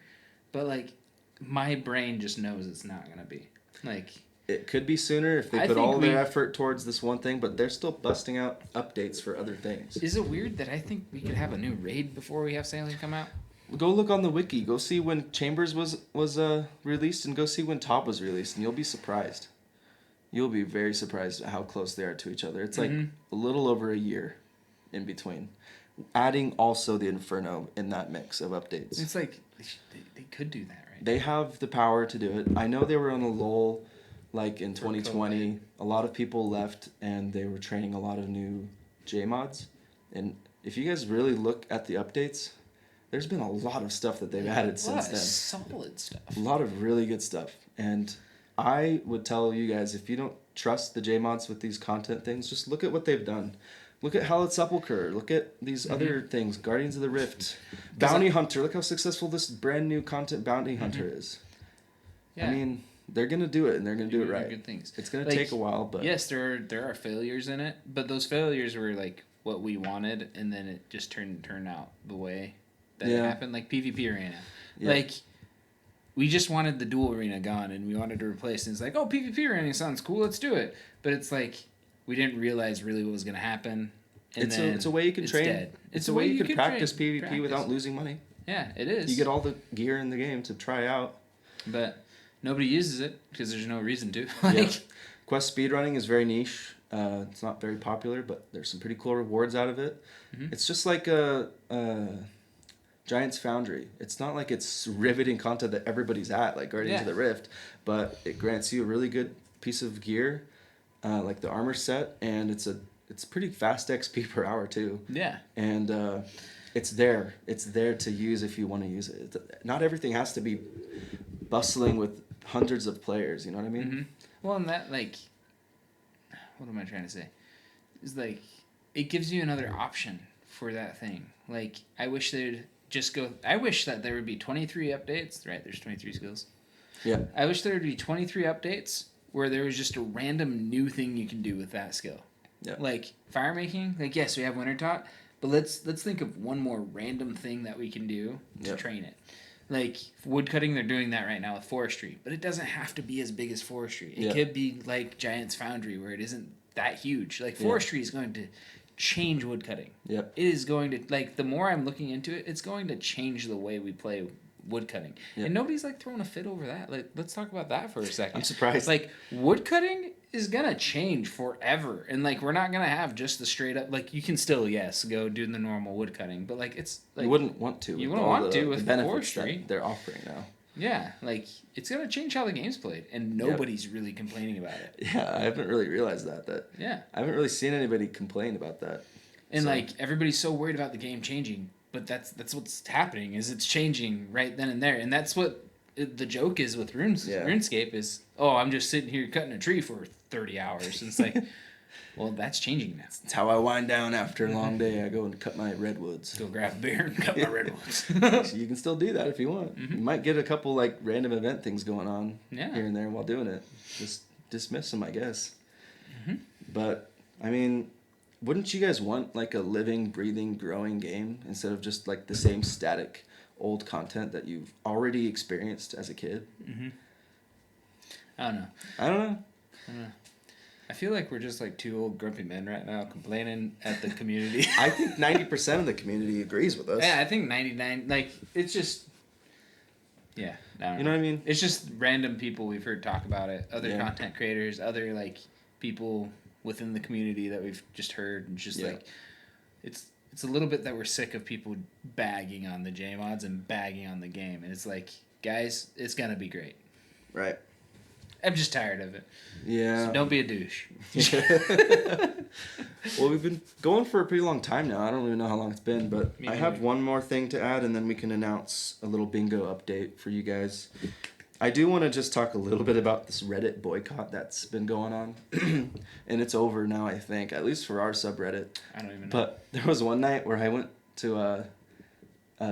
But, like, my brain just knows it's not going to be. Like, It could be sooner if they I put think all their effort towards this one thing, but they're still busting out updates for other things. is it weird that I think we could have a new raid before we have sailing come out? Go look on the wiki. Go see when Chambers was released, and go see when Top was released, and you'll be surprised. You'll be very surprised at how close they are to each other. It's like a little over a year in between. Adding also the Inferno in that mix of updates. It's like, they could do that, right? They have the power to do it. I know they were on a lull, like in 2020. A lot of people left, and they were training a lot of new J mods. And if you guys really look at the updates, there's been a lot of stuff that they've added since then. Solid stuff. A lot of really good stuff. And I would tell you guys, if you don't trust the J mods with these content things, just look at what they've done. Look at Hallowed Sepulchre. Look at these other things. Guardians of the Rift. Bounty Hunter. Look how successful this brand new content Bounty Hunter is. Yeah. I mean, they're going to do it, and they're going to do it right. Good things. It's going to Like, take a while, but... Yes, there are failures in it, but those failures were, like, what we wanted, and then it just turned out the way that it happened. Like PvP Arena. Yeah. Like, we just wanted the dual arena gone, and we wanted to replace it. And it's like, oh, PvP Arena sounds cool, let's do it. But it's like, we didn't realize really what was going to happen. And it's a way you can train. Dead. It's a way you can practice PvP without losing money. Yeah, it is. You get all the gear in the game to try out. But nobody uses it because there's no reason to. Yeah. Quest speedrunning is very niche. It's not very popular, but there's some pretty cool rewards out of it. Mm-hmm. It's just like a Giant's Foundry. It's not like it's riveting content that everybody's at, like Guardians of the Rift, but it grants you a really good piece of gear, like the armor set, and it's pretty fast XP per hour too. Yeah. And it's there. It's there to use if you want to use it. Not everything has to be bustling with hundreds of players. You know what I mean? Mm-hmm. Well, and that, like, what am I trying to say? It's like, it gives you another option for that thing. Like, I wish that there would be 23 updates, right? There's 23 skills. Yeah. I wish there would be 23 updates where there was just a random new thing you can do with that skill. Yeah. Like, fire making, like, yes, we have Winter Tot, but let's think of one more random thing that we can do to train it. Like, woodcutting, they're doing that right now with forestry. But it doesn't have to be as big as forestry. It could be like Giant's Foundry, where it isn't that huge. Like, forestry is going to change woodcutting. Yep. It is going to, like, the more I'm looking into it, it's going to change the way we play woodcutting. Yep. And nobody's, like, throwing a fit over that. Like, let's talk about that for a second. I'm surprised. Like, woodcutting is going to change forever. And, like, we're not going to have just the straight up, like, you can still, yes, go do the normal woodcutting. But, like, it's, like... You wouldn't want to. You wouldn't want to with the forestry. They're offering now. Yeah, like, it's going to change how the game's played. And nobody's really complaining about it. Yeah, I haven't really realized that. Yeah. I haven't really seen anybody complain about that. And, like, everybody's so worried about the game changing. But that's what's happening, is it's changing right then and there. And that's what the joke is with RuneScape is, I'm just sitting here cutting a tree for 30 hours. And it's like, well, that's changing now. That's how I wind down after a long day. I go and cut my redwoods. Go grab a beer and cut my redwoods. So you can still do that if you want. Mm-hmm. You might get a couple, like, random event things going on here and there while doing it. Just dismiss them, I guess. Mm-hmm. But, I mean... Wouldn't you guys want, like, a living, breathing, growing game instead of just, like, the same static old content that you've already experienced as a kid? Mm-hmm. I don't know. I feel like we're just, like, two old grumpy men right now complaining at the community. I think 90% of the community agrees with us. Yeah, I think 99. Like, it's just... Yeah. You know what I mean? It's just random people we've heard talk about it. Other content creators, other, like, people... within the community that we've just heard, and just like it's a little bit that we're sick of people bagging on the JMods and bagging on the game, and it's like, guys, it's gonna be great. Right. I'm just tired of it. Yeah. So don't be a douche. Well, we've been going for a pretty long time now. I don't even know how long it's been, but I have one more thing to add, and then we can announce a little bingo update for you guys. I do want to just talk a little bit about this Reddit boycott that's been going on. And it's over now, I think, at least for our subreddit. I don't even know. But there was one night where I went to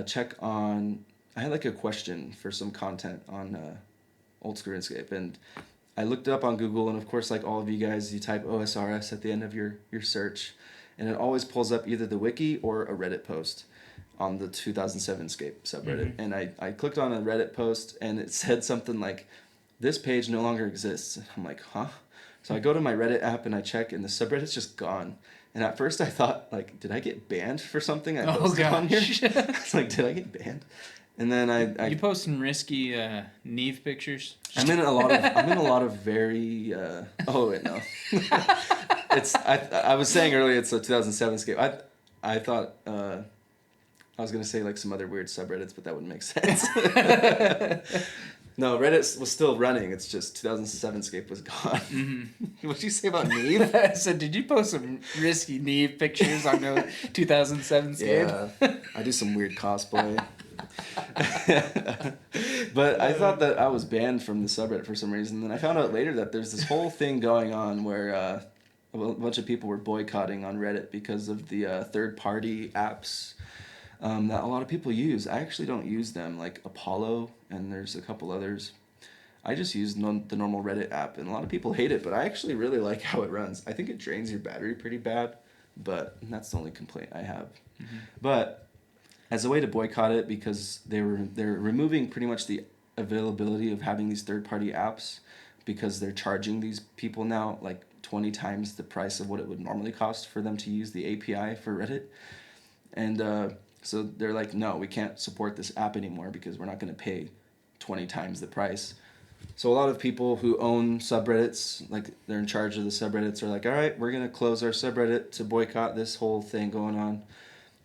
check on... I had, like, a question for some content on Old School RuneScape, and I looked it up on Google, and of course, like all of you guys, you type OSRS at the end of your search, and it always pulls up either the wiki or a Reddit post on the 2007 Scape subreddit. Mm-hmm. And I clicked on a Reddit post, and it said something like, this page no longer exists. I'm like, huh? So I go to my Reddit app and I check, and the subreddit's just gone. And at first I thought, like, did I get banned for something I posted on here? I was like, did I get banned? And then I you post some risky Neve pictures? I'm in a lot of very oh wait, no. I was saying earlier it's a 2007 Scape. I thought I was gonna say like some other weird subreddits, but that wouldn't make sense. No, Reddit was still running. It's just 2007 Scape was gone. Mm-hmm. What'd you say about Neve? I said, did you post some risky Neve pictures on the 2007 Scape? Yeah, I do some weird cosplay. But I thought that I was banned from the subreddit for some reason. Then I found out later that there's this whole thing going on where a bunch of people were boycotting on Reddit because of the third-party apps that a lot of people use. I actually don't use them, like Apollo, and there's a couple others. I just use the normal Reddit app, and a lot of people hate it, but I actually really like how it runs. I think it drains your battery pretty bad, but that's the only complaint I have. Mm-hmm. But as a way to boycott it, because they're removing pretty much the availability of having these third-party apps, because they're charging these people now like 20 times the price of what it would normally cost for them to use the API for Reddit. And so they're like, no, we can't support this app anymore because we're not going to pay 20 times the price. So a lot of people who own subreddits, like they're in charge of the subreddits, are like, all right, we're going to close our subreddit to boycott this whole thing going on.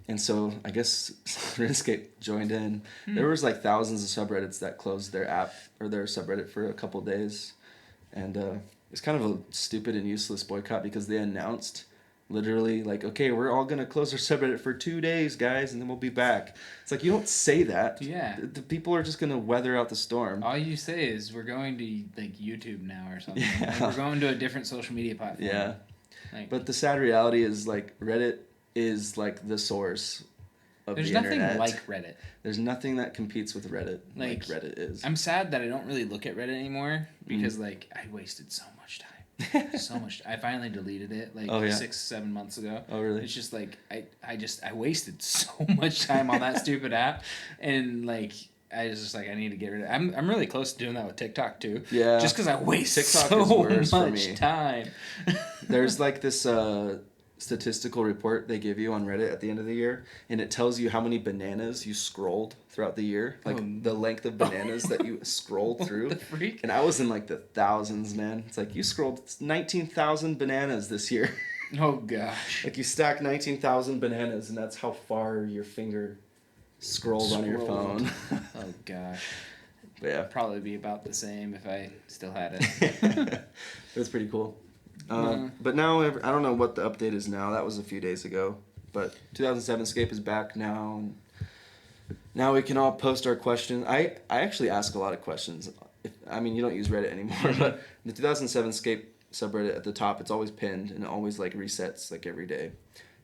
And so I guess RuneScape joined in. There was like thousands of subreddits that closed their app or their subreddit for a couple days. And it's kind of a stupid and useless boycott because they announced literally like, okay, we're all going to close our subreddit for 2 days, guys, and then we'll be back. It's like, you don't say that. Yeah. The people are just going to weather out the storm. All you say is we're going to like YouTube now or something. Yeah. Like, we're going to a different social media platform. Yeah. Like, But the sad reality is like Reddit is like the source of there's the nothing internet. like Reddit. There's nothing that competes with Reddit like Reddit is. I'm sad that I don't really look at Reddit anymore because like I wasted so much time. So much. I finally deleted it like 6-7 months ago. Oh really? It's just like I wasted so much time on that stupid app, and like I was just like I need to get rid of it. I'm really close to doing that with TikTok too. Yeah. Just because I waste TikTok so is worse for much me. time. There's like this statistical report they give you on Reddit at the end of the year, and it tells you how many bananas you scrolled throughout the year, like the length of bananas that you scrolled through. The freak? And I was in like the thousands, man. It's like you scrolled 19,000 bananas this year. Oh gosh. Like you stack 19,000 bananas, and that's how far your finger scrolled on your phone. Oh gosh. But yeah, Probably be about the same if I still had it. that's pretty cool. But now, I don't know what the update is now. That was a few days ago. But 2007 Scape is back now. And now we can all post our questions. I actually ask a lot of questions. You don't use Reddit anymore, but the 2007 Scape subreddit at the top, it's always pinned, and it always like resets like every day.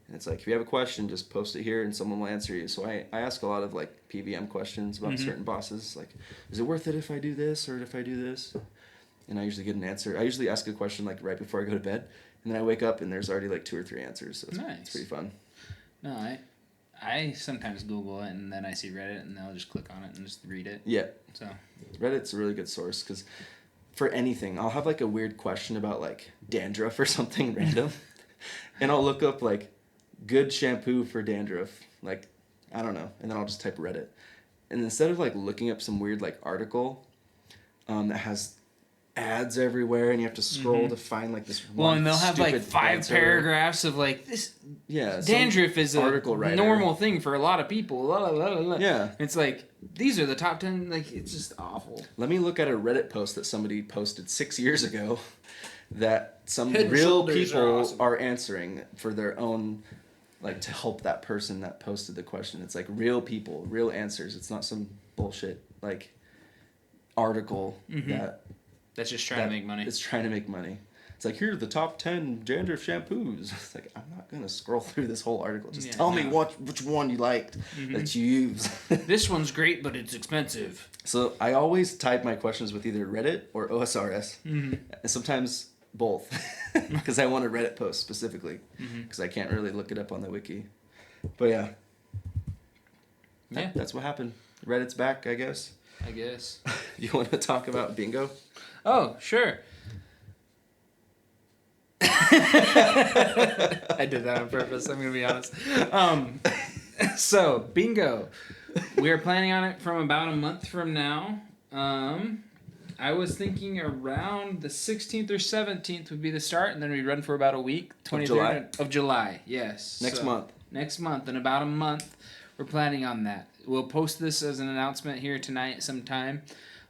And it's like, if you have a question, just post it here and someone will answer you. So I ask a lot of like PVM questions about certain bosses. Like, is it worth it if I do this or if I do this? And I usually get an answer. I usually ask a question like right before I go to bed, and then I wake up and there's already like 2 or 3 answers. So it's pretty fun. No, I sometimes Google it and then I see Reddit and I'll just click on it and just read it. Yeah. So Reddit's a really good source because for anything, I'll have like a weird question about like dandruff or something random, and I'll look up like good shampoo for dandruff, like I don't know, and then I'll just type Reddit, and instead of like looking up some weird like article that has ads everywhere and you have to scroll to find like this one and they'll have like 5 answer. paragraphs of like this dandruff is a normal thing for a lot of people, Yeah, it's like these are the top 10, like it's just awful. Let me look at a Reddit post that somebody posted 6 years ago that some Head and real Shoulders people are awesome. are answering for their own, like to help that person that posted the question. It's like real people, real answers. It's not some bullshit like article That's just trying to make money. It's trying to make money. It's like, here are the top 10 dandruff shampoos. It's like, I'm not going to scroll through this whole article. Just tell me which one you liked that you use. This one's great, but it's expensive. So I always type my questions with either Reddit or OSRS. And sometimes both. Because I want a Reddit post specifically. Because I can't really look it up on the wiki. But yeah. That's what happened. Reddit's back, I guess. You want to talk about bingo? Oh, sure. I did that on purpose, I'm going to be honest. So, bingo. We are planning on it from about a month from now. I was thinking around the 16th or 17th would be the start, and then we'd run for about a week. 23rd of July, yes. Next month. Next month, in about a month, we're planning on that. We'll post this as an announcement here tonight sometime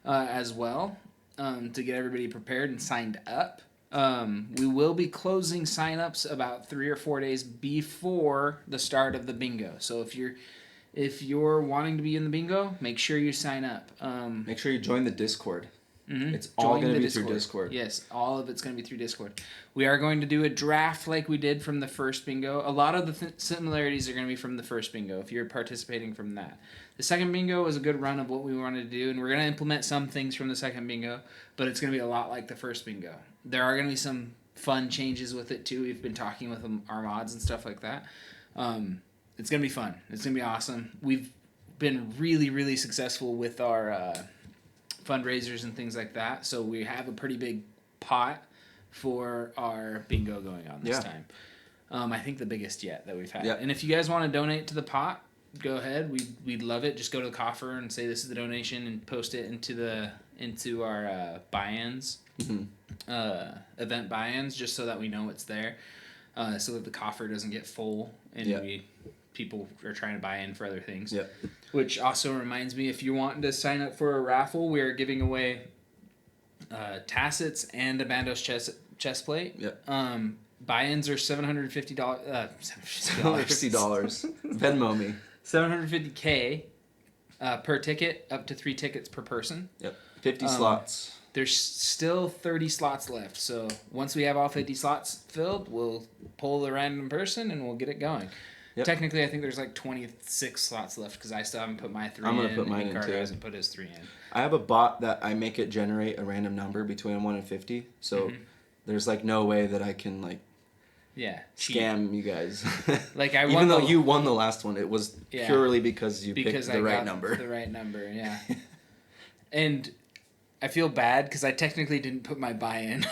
as well. To get everybody prepared and signed up. We will be closing signups about 3 or 4 days before the start of the bingo. So if you're wanting to be in the bingo, make sure you sign up. Make sure you join the Discord. It's all going to be through Discord. Yes, all of it's going to be through Discord. We are going to do a draft like we did from the first bingo. A lot of the similarities are going to be from the first bingo if you're participating from that. The second bingo was a good run of what we wanted to do, and we're going to implement some things from the second bingo, but it's going to be a lot like the first bingo. There are going to be some fun changes with it, too. We've been talking with our mods and stuff like that. It's going to be fun. It's going to be awesome. We've been really, really successful with our fundraisers and things like that, so we have a pretty big pot for our bingo going on this time. I think the biggest yet that we've had. Yep. And if you guys want to donate to the pot, go ahead. We'd love it. Just go to the coffer and say this is the donation and post it into into our buy-ins, event buy-ins, just so that we know it's there, so that the coffer doesn't get full and people are trying to buy in for other things. Yep. Which also reminds me, if you're wanting to sign up for a raffle, we are giving away tassets and a Bandos chest plate. Yep. Buy-ins are $750. $750. Venmo me. $750K per ticket, up to 3 tickets per person. Yep. 50 slots. There's still 30 slots left. So once we have all 50 slots filled, we'll pull the random person and we'll get it going. Yep. Technically, I think there's like 26 slots left because I still haven't put my 3 in. I'm going to put mine in too. Hasn't put his 3 in. I have a bot that I make it generate a random number between 1 and 50. So there's like no way that I can like scam you guys. Like Even though you won the last one, it was purely because you picked the right number. The right number, yeah. And I feel bad because I technically didn't put my buy-in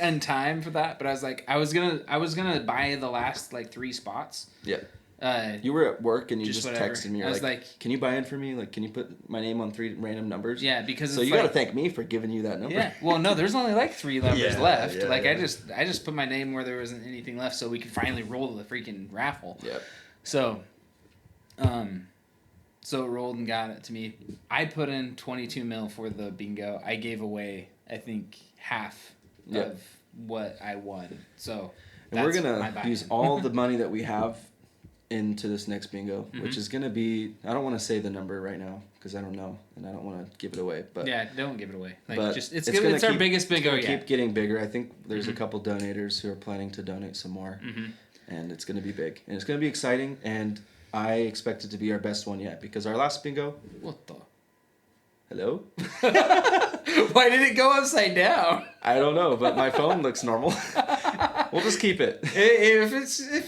in time for that, but I was like, I was gonna buy the last like 3 spots. Yeah. You were at work and you just texted me. You're like, can you buy in for me? Like, can you put my name on 3 random numbers? Yeah, because so you got to thank me for giving you that number. Yeah. Well, no, there's only like 3 numbers left. Yeah, like I just put my name where there wasn't anything left, so we could finally roll the freaking raffle. Yeah. So, so it rolled and got it to me. I put in 22 mil for the bingo. I gave away, I think, half of what I won. So, and we're gonna use all the money that we have into this next bingo, which is gonna be, I don't want to say the number right now because I don't know and I don't want to give it away, but don't give it away. Like, but just it's our biggest bingo yet. Keep getting bigger. I think there's a couple donators who are planning to donate some more, and it's gonna be big and it's gonna be exciting, and I expect it to be our best one yet because our last bingo. What the? Hello? Why did it go upside down? I don't know, but my phone looks normal. We'll just keep it. If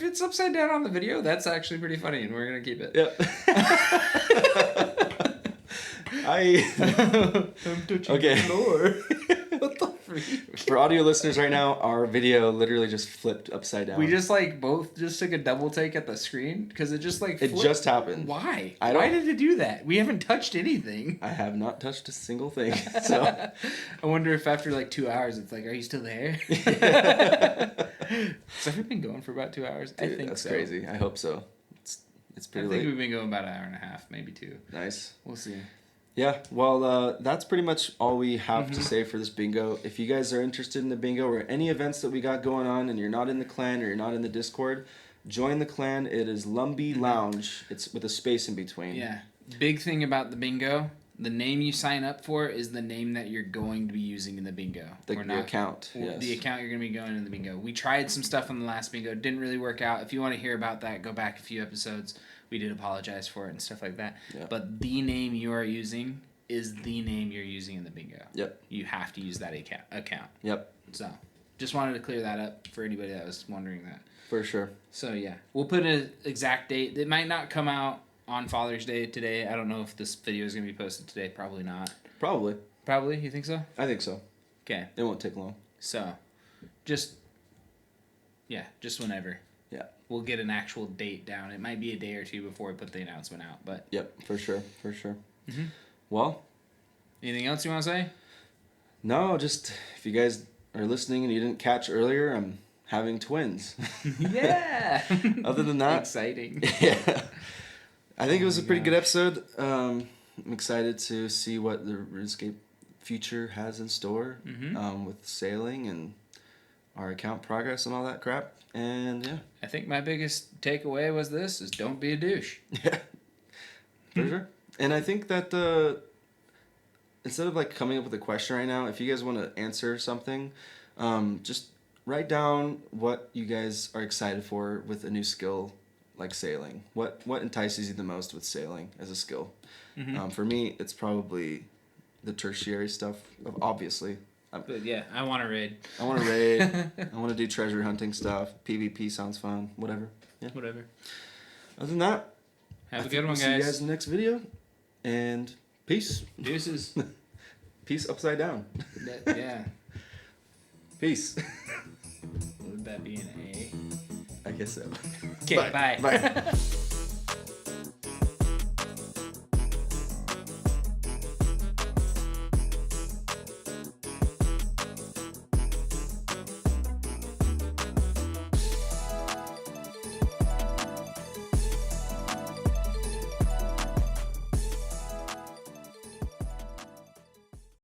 it's upside down on the video, that's actually pretty funny, and we're gonna keep it. Yep. I'm touching the floor. What the freak? For audio listeners right now, our video literally just flipped upside down. We just both took a double take at the screen because it just flipped. It just happened. Why? Why did it do that? We haven't touched anything. I have not touched a single thing. So I wonder if after 2 hours, it's like, are you still there? So have we been going for about 2 hours? Dude, I think that's crazy. I hope so. It's pretty late. I think we've been going about 1.5 hours, maybe 2. Nice. We'll see. Yeah, well, that's pretty much all we have to say for this bingo. If you guys are interested in the bingo or any events that we got going on and you're not in the clan or you're not in the Discord, join the clan. It is Lumbridge Lounge. It's with a space in between. Yeah. Big thing about the bingo, the name you sign up for is the name that you're going to be using in the bingo. The account, yes. The account you're going to be going in the bingo. We tried some stuff on the last bingo. Didn't really work out. If you want to hear about that, go back a few episodes. We did apologize for it and stuff like that. Yep. But the name you are using is the name you're using in the bingo. Yep. You have to use that account. Yep. So, just wanted to clear that up for anybody that was wondering that. For sure. So, yeah. We'll put an exact date. It might not come out on Father's Day today. I don't know if this video is going to be posted today. Probably not. Probably. Probably? You think so? I think so. Okay. It won't take long. So, just whenever. Yeah. We'll get an actual date down. It might be a day or 2 before we put the announcement out, but... Yep, for sure. Mm-hmm. Well... Anything else you want to say? No, just if you guys are listening and you didn't catch earlier, I'm having twins. Yeah! Other than that... Exciting. Yeah. I think it was a pretty good episode. I'm excited to see what the RuneScape future has in store with sailing and our account progress and all that crap. And yeah. I think my biggest takeaway was don't be a douche. Yeah. For sure. And I think that instead of coming up with a question right now, if you guys want to answer something, just write down what you guys are excited for with a new skill like sailing. What entices you the most with sailing as a skill? For me, it's probably the tertiary stuff, obviously. But yeah, I want to raid. I want to raid. I want to do treasure hunting stuff. PvP sounds fun. Whatever. Yeah. Whatever. Other than that, have a good one, guys. See you guys in the next video. And peace. Deuces. Peace upside down. Yeah. Peace. Would that be an A? I guess so. Okay, bye. Bye.